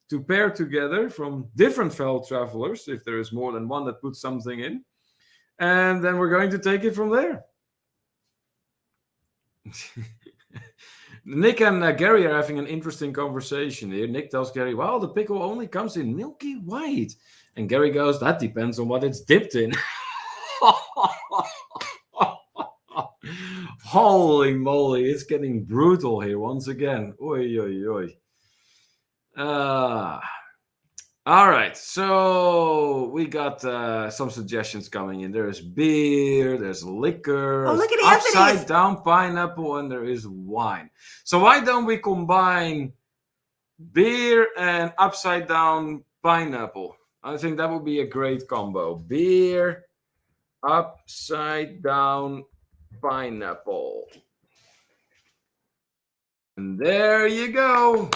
to pair together from different fellow travelers, if there is more than one that puts something in. And then we're going to take it from there. Nick and Gary are having an interesting conversation here. Nick tells Gary, well, the pickle only comes in milky white. And Gary goes, that depends on what it's dipped in. Holy moly, it's getting brutal here once again. Oy, oy, oy. All right, so we got some suggestions coming in. There's beer, there's liquor, oh, look at upside down pineapple, and there is wine. So why don't we combine beer and upside down pineapple? I think that would be a great combo. Beer, upside down pineapple. And there you go.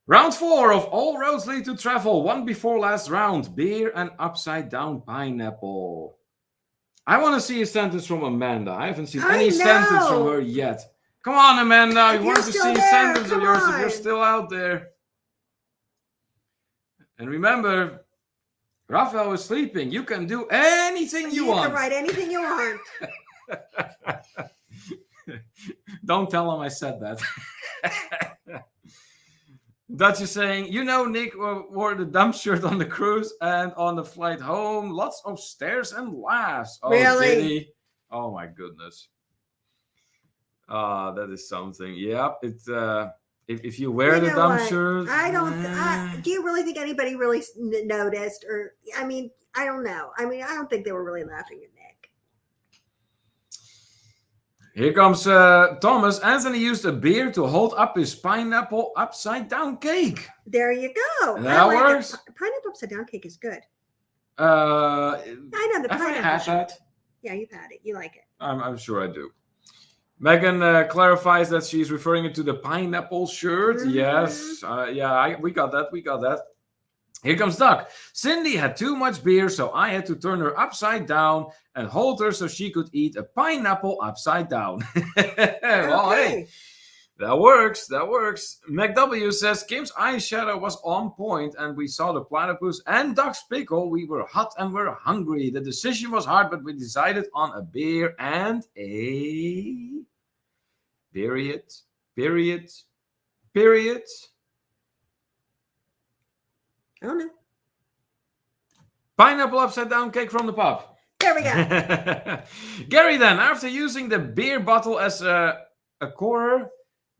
Round 4 of All Roads Lead to Travel. One before last round. Beer and upside down pineapple. I want to see a sentence from Amanda. I haven't seen any sentence from her yet. Come on, Amanda. I want to see a sentence of yours if you're still out there. And remember, Raphael is sleeping. You can do anything you want. You can write anything you want. Don't tell him I said that. Dutch is saying, you know, Nick wore the dump shirt on the cruise and on the flight home. Lots of stares and laughs. Oh, really? Did he? Oh, my goodness. That is something. Yeah, it's if you wear the dump shirt. I don't. Do you really think anybody really noticed? Or, I mean, I don't know. I mean, I don't think they were really laughing at Nick. Here comes Thomas. Anthony used a beer to hold up his pineapple upside down cake. There you go. That works. Pineapple upside down cake is good. I know the pineapple. Have I had that? Yeah, you've had it. You like it. I'm sure I do. Megan clarifies that she's referring to the pineapple shirt. Mm-hmm. Yes. We got that. Here comes Doug. Cindy had too much beer, so I had to turn her upside down and hold her so she could eat a pineapple upside down. Well, hey, that works. McW says Kim's eyeshadow was on point, and we saw the platypus and Doug's pickle. We were hot and we're hungry. The decision was hard, but we decided on a beer and a... Period. I don't know. Pineapple upside down cake from the pub. There we go. Gary then, after using the beer bottle as a corer,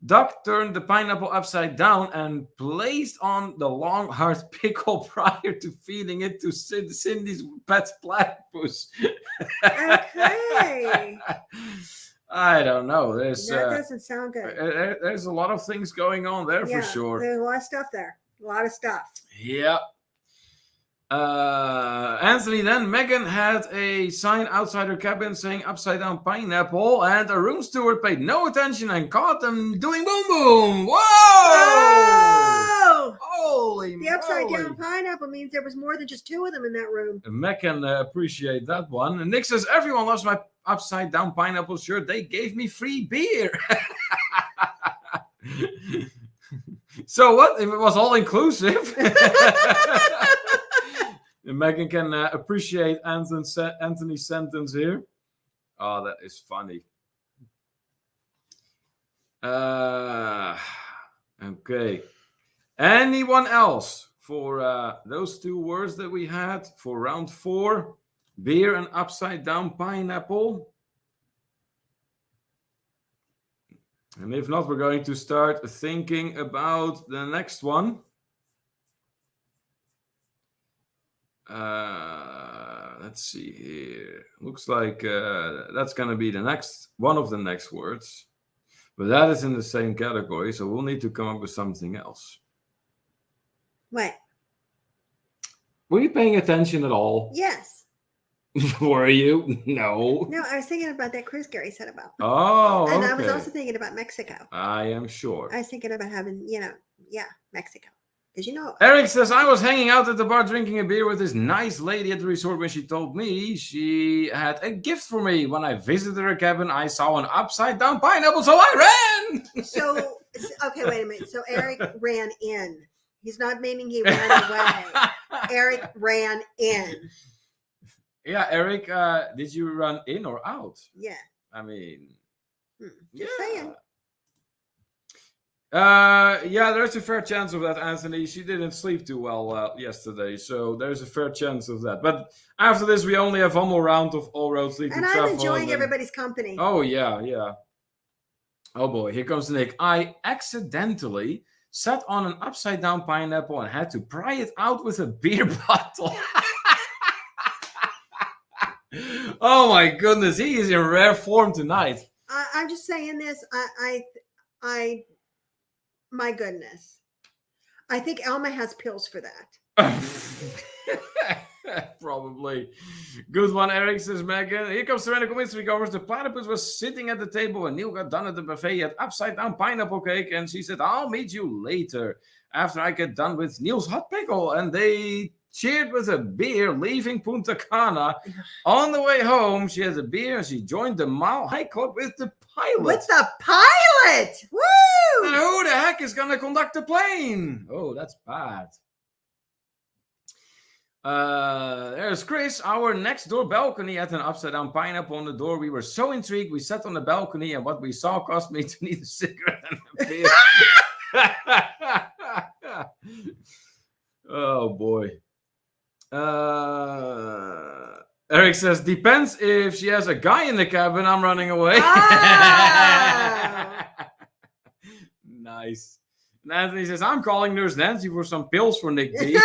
Doug turned the pineapple upside down and placed on the long hard pickle prior to feeding it to Cindy's pet platypus. Okay. I don't know. That doesn't sound good. There's a lot of things going on there for sure. There's a lot of stuff there. A lot of stuff. Yeah. Anthony then, Megan had a sign outside her cabin saying upside down pineapple, and a room steward paid no attention and caught them doing boom boom. Whoa! Holy The upside down pineapple means there was more than just 2 of them in that room. Megan appreciate that one. And Nick says, everyone loves my upside down pineapple shirt. They gave me free beer. So what if it was all inclusive? Megan can appreciate Anthony's sentence here. Oh, that is funny. Okay. Anyone else for those 2 words that we had for round 4? Beer and upside down pineapple. And if not, we're going to start thinking about the next one. Let's see here. Looks like that's going to be the next one of the next words. But that is in the same category, so we'll need to come up with something else. What? Were you paying attention at all? Yes. Were you? No. No, I was thinking about that cruise Gary said about. Oh, And okay. I was also thinking about Mexico. I am sure. I was thinking about having, Mexico. Because Eric says, I was hanging out at the bar drinking a beer with this nice lady at the resort when she told me she had a gift for me. When I visited her cabin, I saw an upside down pineapple, so I ran. So, okay, wait a minute. So Eric ran in. He's not meaning he ran away. Eric ran in. Yeah, Eric, did you run in or out? Yeah. I mean, just saying. Yeah, there's a fair chance of that, Anthony. She didn't sleep too well yesterday, so there's a fair chance of that. But after this, we only have one more round of All Roads Lead to And Travel. I'm enjoying everybody's company. Oh, yeah. Oh, boy, here comes Nick. I accidentally sat on an upside-down pineapple and had to pry it out with a beer bottle. Oh, my goodness. He is in rare form tonight. I'm just saying this. My goodness. I think Elma has pills for that. Probably. Good one, Eric, says Megan. Here comes Tyrannical Mystery Covers. The platypus was sitting at the table and Neil got done at the buffet. He had upside down pineapple cake and she said, I'll meet you later after I get done with Neil's hot pickle. And they cheered with a beer, leaving Punta Cana. On the way home, she had a beer and she joined the Mile High Club with the pilot. With the pilot! Woo! And who the heck is going to conduct the plane? Oh, that's bad. There's Chris. Our next door balcony had an upside down pineapple on the door. We were so intrigued. We sat on the balcony and what we saw caused me to need a cigarette and a beer. Oh boy. Eric says, depends if she has a guy in the cabin, I'm running away. Ah! Nice. And Anthony says, I'm calling Nurse Nancy for some pills for Nick D.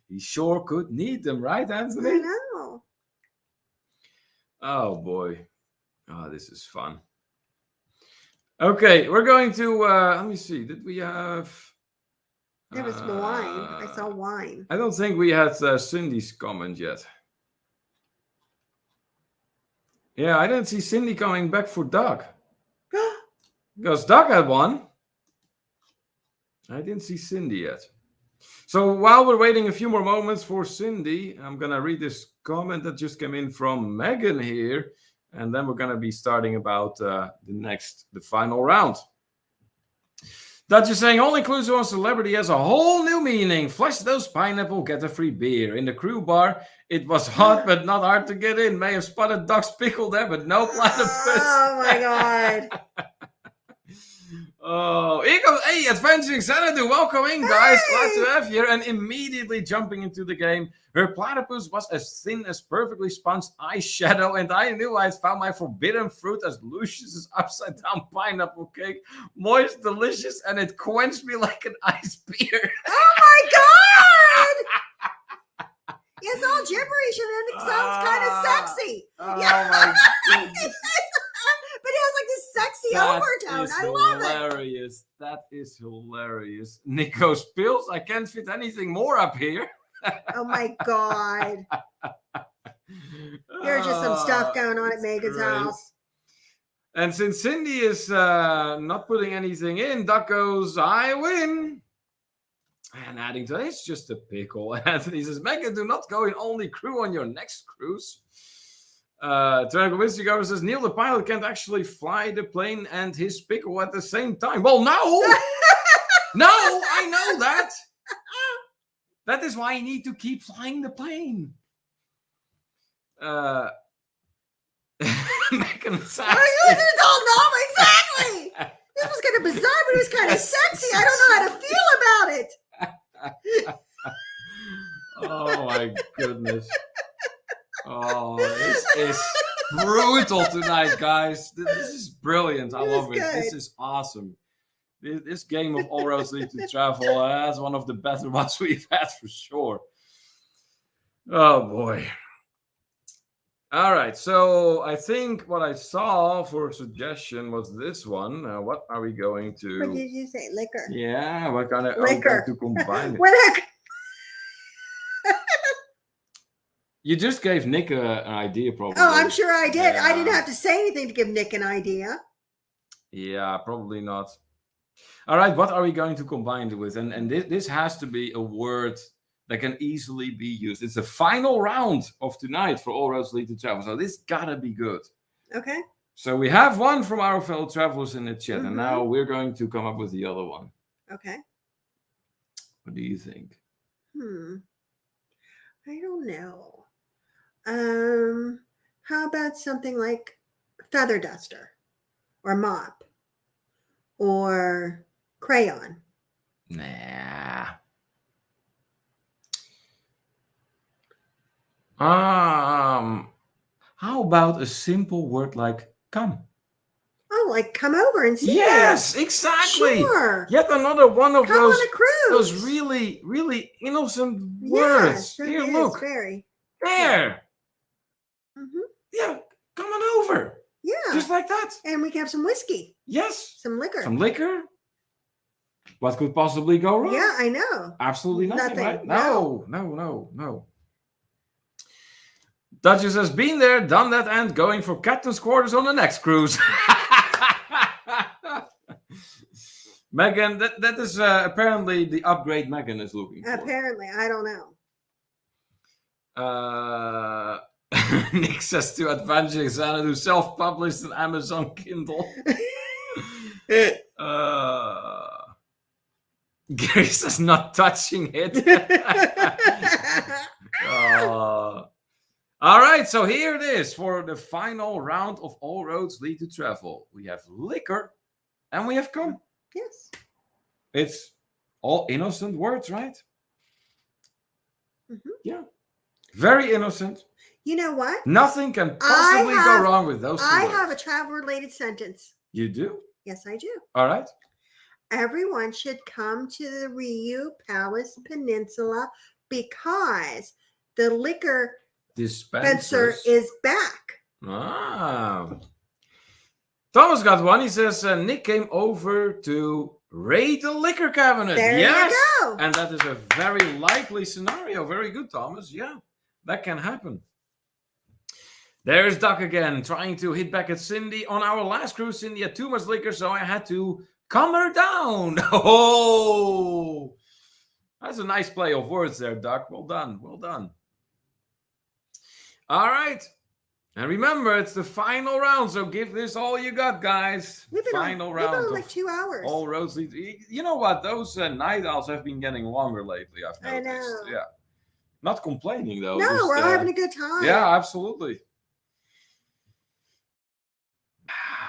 He sure could need them, right, Anthony? I know. Oh, boy. Oh, this is fun. Okay, we're going to, let me see. Did we have... There was wine. I saw wine. I don't think we had Cindy's comment yet. Yeah, I didn't see Cindy coming back for Doug. Because Doug had one. I didn't see Cindy yet. So while we're waiting a few more moments for Cindy, I'm going to read this comment that just came in from Megan here. And then we're going to be starting about the final round. That's just saying, all inclusive on celebrity has a whole new meaning. Flush those pineapple, get a free beer. In the crew bar, it was hot, but not hard to get in. May have spotted Doc's pickle there, but no platypus. Oh, my God. Oh, here comes, hey, Adventuring Xanadu, welcome in, guys. Hey! Glad to have you. And immediately jumping into the game, her platypus was as thin as perfectly sponged eyeshadow, and I knew I had found my forbidden fruit as luscious as upside-down pineapple cake, moist, delicious, and it quenched me like an ice beer. Oh, my God! It's all gibberish, and then it sounds kind of sexy. Oh, my goodness. But it has like this sexy overtone. I love hilarious. That is hilarious. Nico's pills. I can't fit anything more up here. Oh my God. There's just some stuff going on at Megan's house. And since Cindy is not putting anything in, Duck goes, I win. And adding to it, it's just a pickle. Anthony says, Megan, do not go in only crew on your next cruise. Tyrannical Mystery Cover says, Neil the pilot can't actually fly the plane and his pickle at the same time. Well, no! No, I know that. That is why I need to keep flying the plane. Megan says, I don't know exactly. This was kind of bizarre, but it was kind of sexy. I don't know how to feel about it. Oh, my goodness. Oh, this is brutal tonight, guys. This is brilliant. I love it. This is awesome. This game of All Roads Lead to Travel is one of the better ones we've had for sure. Oh, boy. All right. So I think what I saw for a suggestion was this one. What are we going to... What did you say? Liquor. Yeah. What kind of... Liquor. To combine it. You just gave Nick an idea, probably. Oh, I'm sure I did. I didn't Yeah. have to say anything to give Nick an idea. Yeah, probably not. All right, what are we going to combine it with? And this has to be a word that can easily be used. It's the final round of tonight for All Roads Lead to Travel. So this gotta be good. Okay. So we have one from our fellow travelers in the chat, and Mhm. now we're going to come up with the other one. Okay. What do you think? I don't know. How about something like feather duster or mop or crayon? Nah. How about a simple word like come? Oh, like come over and see Yes, me. exactly. Sure. Yet another one of Come those on a cruise. those really, really innocent Yes, words. that Here, is look. very. There. Mm-hmm. Yeah, come on over. Yeah. Just like that. And we can have some whiskey. Yes. Some liquor. Some liquor. What could possibly go wrong? Yeah, I know. Absolutely nothing, right? No. No. Duchess has been there, done that, and going for captain's quarters on the next cruise. Megan, that is apparently the upgrade Megan is looking for. Apparently, I don't know. Nick says to Adventure Xana, who self-published an Amazon Kindle. Gary says not touching it. All right, so here it is for the final round of All Roads Lead to Travel. We have liquor and we have come. Yes. It's all innocent words, right? Mm-hmm. Yeah. Very innocent. You know what? Nothing can possibly go wrong with those two words. I have a travel-related sentence. You do? Yes, I do. All right. Everyone should come to the Riu Palace Peninsula because the liquor dispenser is back. Thomas got one. He says Nick came over to raid the liquor cabinet. There you go. And that is a very likely scenario. Very good, Thomas. Yeah, that can happen. There's Duck again, trying to hit back at Cindy. On our last cruise, Cindy had too much liquor, so I had to calm her down. Oh, that's a nice play of words there, Duck. Well done. Well done. All right. And remember, it's the final round, so give this all you got, guys. Final round. We've been on like 2 hours. All roads lead. You know what? Those night owls have been getting longer lately, I've noticed. I know. Yeah. Not complaining, though. No, just, we're all having a good time. Yeah, absolutely.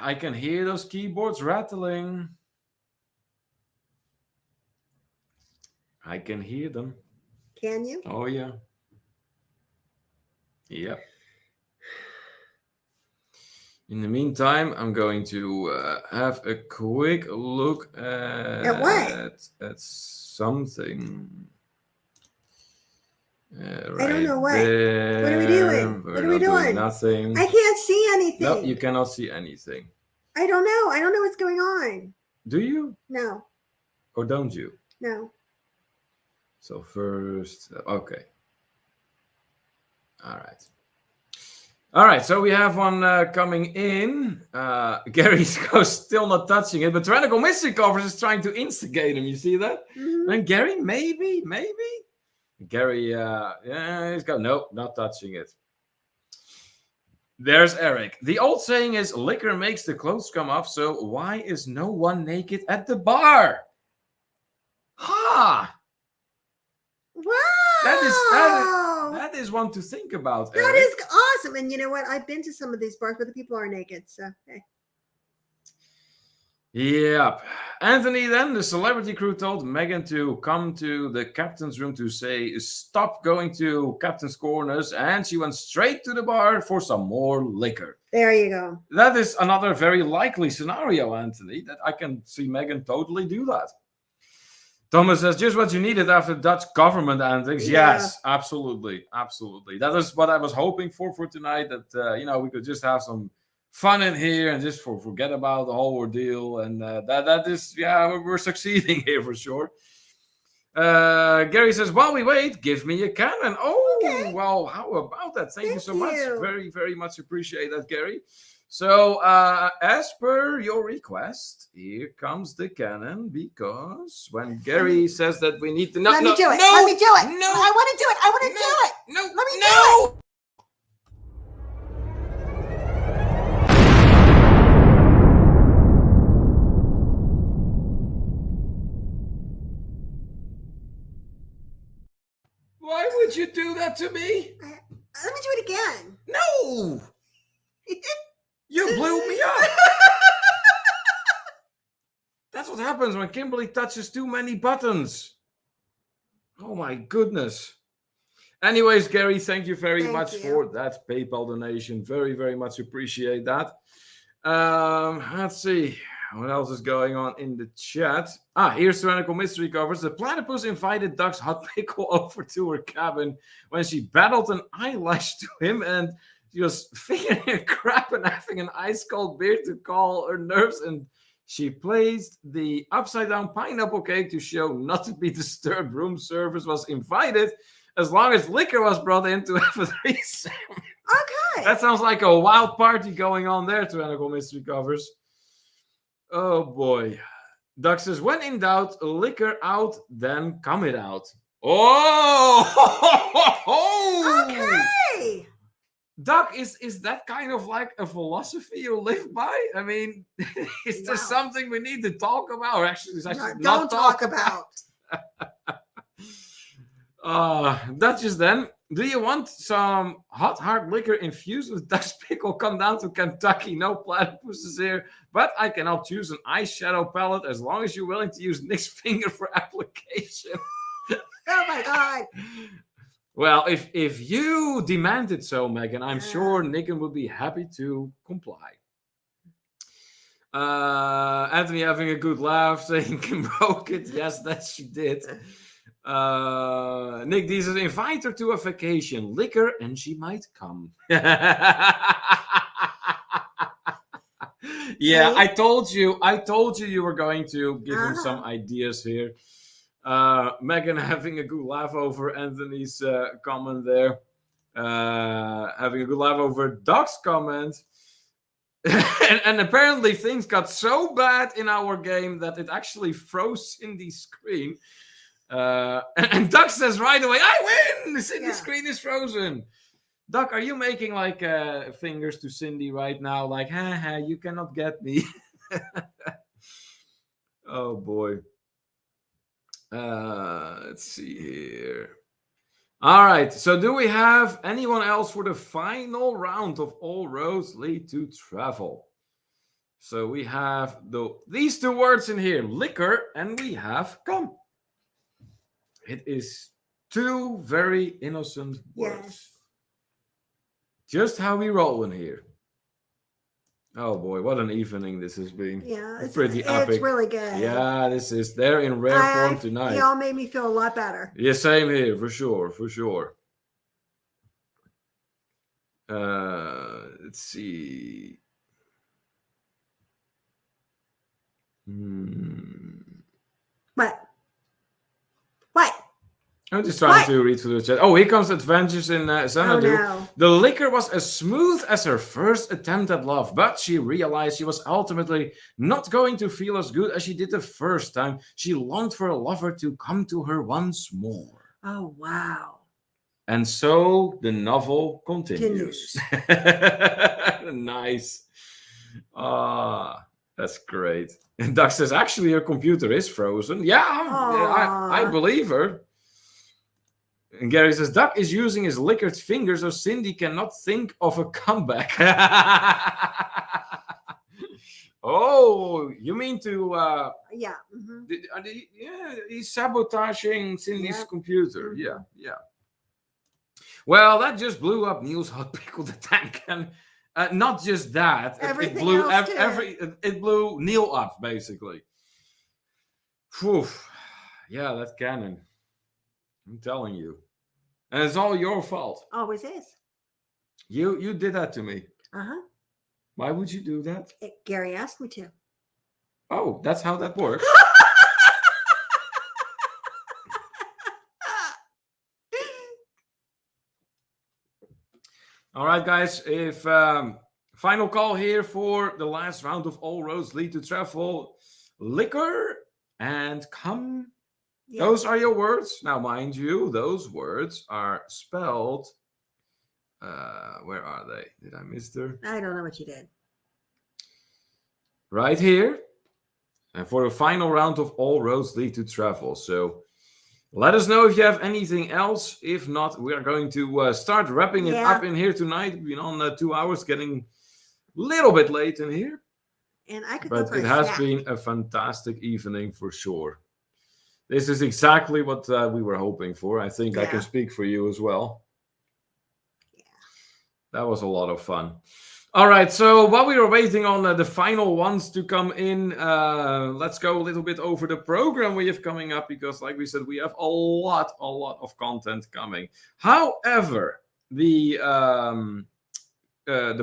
I can hear those keyboards rattling. I can hear them. Can you? Oh, yeah. Yep. In the meantime, I'm going to have a quick look at something. I don't know what. What are we doing? What are we doing? Nothing. I can't see anything. No, you cannot see anything. I don't know. I don't know what's going on. Do you? No. Or don't you? No. So first, okay. All right, so we have one coming in. Gary's still not touching it, but Tyrannical Mystery Covers is trying to instigate him. You see that? Mm-hmm. And Gary, maybe. Gary, he's got, nope, not touching it. There's Eric. The old saying is, liquor makes the clothes come off, so why is no one naked at the bar? Ha! Wow! That is one to think about, Eric. That is awesome. And you know what? I've been to some of these bars where the people are naked, so hey. Yep. Anthony, then, the celebrity crew told Megan to come to the captain's room to say, stop going to captain's corners, and she went straight to the bar for some more liquor. There you go. That is another very likely scenario, Anthony, that I can see Megan totally do that. Thomas says, just what you needed after Dutch government antics. Yeah. Yes, absolutely. That is what I was hoping for tonight, that, we could just have some fun in here and just forget about the whole ordeal. And that is, we're succeeding here for sure. Gary says, while we wait, give me a cannon. Oh, Okay. well, how about that? Thank you Thank so much. you. Very, very much appreciate that, Gary. So, as per your request, here comes the cannon, because when Gary says that we need to... Let me do it. No, Let me do it. no, I want to do it. I want to no, do it. no, Let me no. do it. Why would you do that to me? Let me do it again. No! You blew me up! That's what happens when Kimberly touches too many buttons. Oh my goodness. Anyways, Gary, thank you very much for that PayPal donation. Very, very much appreciate that. Let's see. What else is going on in the chat? Here's Tyrannical Mystery Covers. The platypus invited Duck's hot pickle over to her cabin when she battled an eyelash to him, and she was fingering her crap and having an ice cold beer to calm her nerves, and she placed the upside down pineapple cake to show not to be disturbed. Room service was invited as long as liquor was brought in to have a threesome. Okay. That sounds like a wild party going on there, Tyrannical Mystery Covers. Oh boy. Duck says, when in doubt, liquor out, then come it out. Oh! Okay. Duck, is that kind of like a philosophy you live by? I mean, is there something we need to talk about? Or actually, don't talk about. Duchess, then, do you want some hot hard liquor infused with Duck's pickle? Come down to Kentucky. No platypuses here, but I can help choose an eyeshadow palette as long as you're willing to use Nick's finger for application. Oh my God. Well, if you demand it so, Megan, I'm sure Nicken would be happy to comply. Anthony having a good laugh, saying Kim broke it. Yes, that she did. Nick D says, invite her to a vacation, liquor, and she might come. Yeah, I told you you were going to give him some ideas here. Megan having a good laugh over Anthony's comment there. Having a good laugh over Doc's comment. and apparently things got so bad in our game that it actually froze Cindy's screen. And Duck says right away, I win! Cindy's screen is frozen. Duck, are you making like fingers to Cindy right now? Like, haha, you cannot get me. Oh boy. Let's see here. All right. So do we have anyone else for the final round of All Roads Lead to Travel? So we have these two words in here, liquor, and we have come. It is two very innocent words. Just how we roll in here. Oh boy, what an evening this has been. Yeah, it's pretty epic. It's really good. Yeah, they're in rare form tonight. Y'all made me feel a lot better. Yeah, same here, for sure. Let's see. What? I'm just trying to read through the chat. Oh, here comes Adventures in Xanadu. Oh, no. The liquor was as smooth as her first attempt at love, but she realized she was ultimately not going to feel as good as she did the first time. She longed for a lover to come to her once more. Oh, wow. And so the novel continues. Nice. That's great. And Doug says, actually, her computer is frozen. Yeah, I believe her. And Gary says, Duck is using his liquored fingers so Cindy cannot think of a comeback. Oh, you mean to... yeah. Mm-hmm. He's sabotaging Cindy's computer. Mm-hmm. Yeah. Well, that just blew up Neil's hot pickle the tank. And not just that. It blew Neil up, basically. Whew. Yeah, that cannon. I'm telling you. And it's all your fault. Always is. You did that to me. Uh-huh. Why would you do that? Gary asked me to. Oh, that's how that works. All right, guys. If final call here for the last round of All Roads Lead to Travel, liquor and come. Yeah. Those are your words. Now, mind you, those words are spelled. Where are they? Did I miss them? I don't know what you did. Right here. And for the final round of All Roads Lead to Travel. So let us know if you have anything else. If not, we are going to start wrapping it up in here tonight. We've been on 2 hours, getting a little bit late in here. And I could but go for it a has snack. been a fantastic evening for sure. This is exactly what we were hoping for. I think I can speak for you as well. Yeah. That was a lot of fun. All right, so while we were waiting on the final ones to come in, let's go a little bit over the program we have coming up, because like we said, we have a lot of content coming. However, the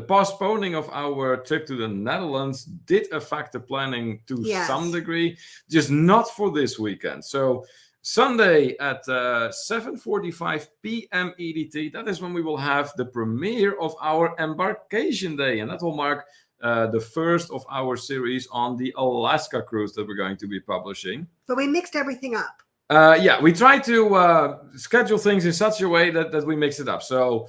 postponing of our trip to the Netherlands did affect the planning to some degree, just not for this weekend. So Sunday at 7:45 p.m. EDT, that is when we will have the premiere of our embarkation day, and that will mark the first of our series on the Alaska cruise that we're going to be publishing. But we mixed everything up. Yeah, we try to schedule things in such a way that we mix it up. So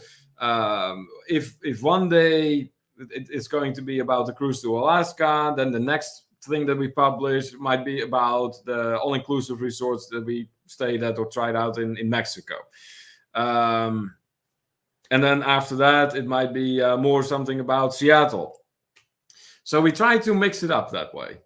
if one day it's going to be about the cruise to Alaska, then the next thing that we publish might be about the all-inclusive resorts that we stayed at or tried out in Mexico. And then after that, it might be more something about Seattle. So we try to mix it up that way.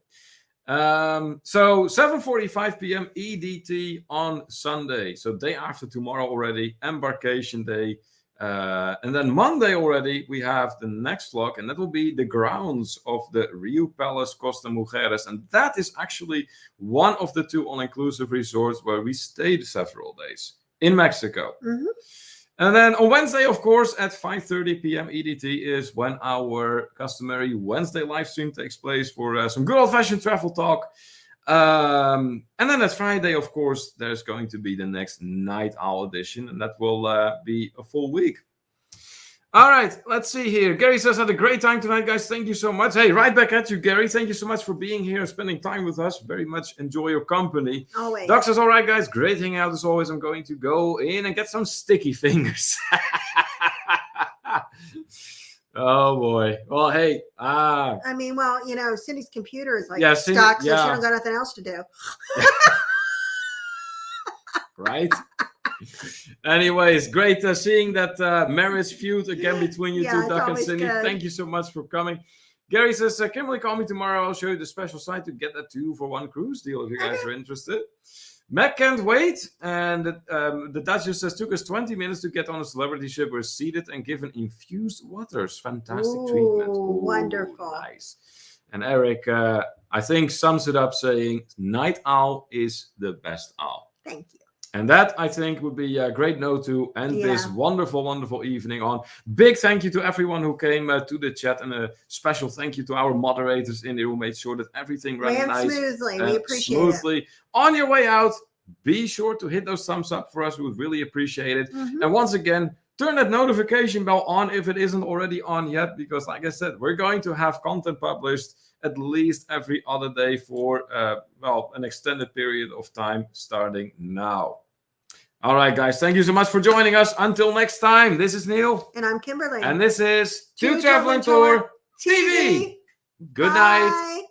So 7:45 p.m. EDT on Sunday. So day after tomorrow already, embarkation day. And then Monday already, we have the next vlog, and that will be the grounds of the Rio Palace Costa Mujeres. And that is actually one of the 2 all-inclusive resorts where we stayed several days in Mexico. Mm-hmm. And then on Wednesday, of course, at 5:30 p.m. EDT is when our customary Wednesday live stream takes place for some good old-fashioned travel talk. And then at Friday, of course, there's going to be the next Night Owl edition, and that will be a full week. All right, let's see here. Gary says, had a great time tonight, guys. Thank you so much. Hey, right back at you, Gary. Thank you so much for being here and spending time with us. Very much enjoy your company. Always. Doc says, all right, guys, great hangout as always. I'm going to go in and get some sticky fingers. Oh boy. Well, hey. I mean, well, Cindy's computer is like Cindy, stuck, so she don't got nothing else to do. Right. Anyways, great seeing that marriage feud again between you two, Doc and Cindy. Good. Thank you so much for coming. Gary says, Kimberly, call me tomorrow. I'll show you the special site to get that 2-for-1 cruise deal if you guys are interested. Matt can't wait. And the Duchess says, took us 20 minutes to get on a celebrity ship. We're seated and given infused waters. Fantastic treatment. Ooh, wonderful. Nice. And Eric, I think, sums it up saying, Night Owl is the best owl. Thank you. And that, I think, would be a great note to end this wonderful, wonderful evening on. Big thank you to everyone who came to the chat, and a special thank you to our moderators in there who made sure that everything ran nice smoothly. We appreciate smoothly. On your way out, be sure to hit those thumbs up for us. We would really appreciate it. Mm-hmm. And once again, turn that notification bell on if it isn't already on yet, because like I said, we're going to have content published at least every other day for, an extended period of time starting now. All right, guys. Thank you so much for joining us. Until next time, this is Neil. And I'm Kimberly. And this is To Travel and Tour TV. Good night.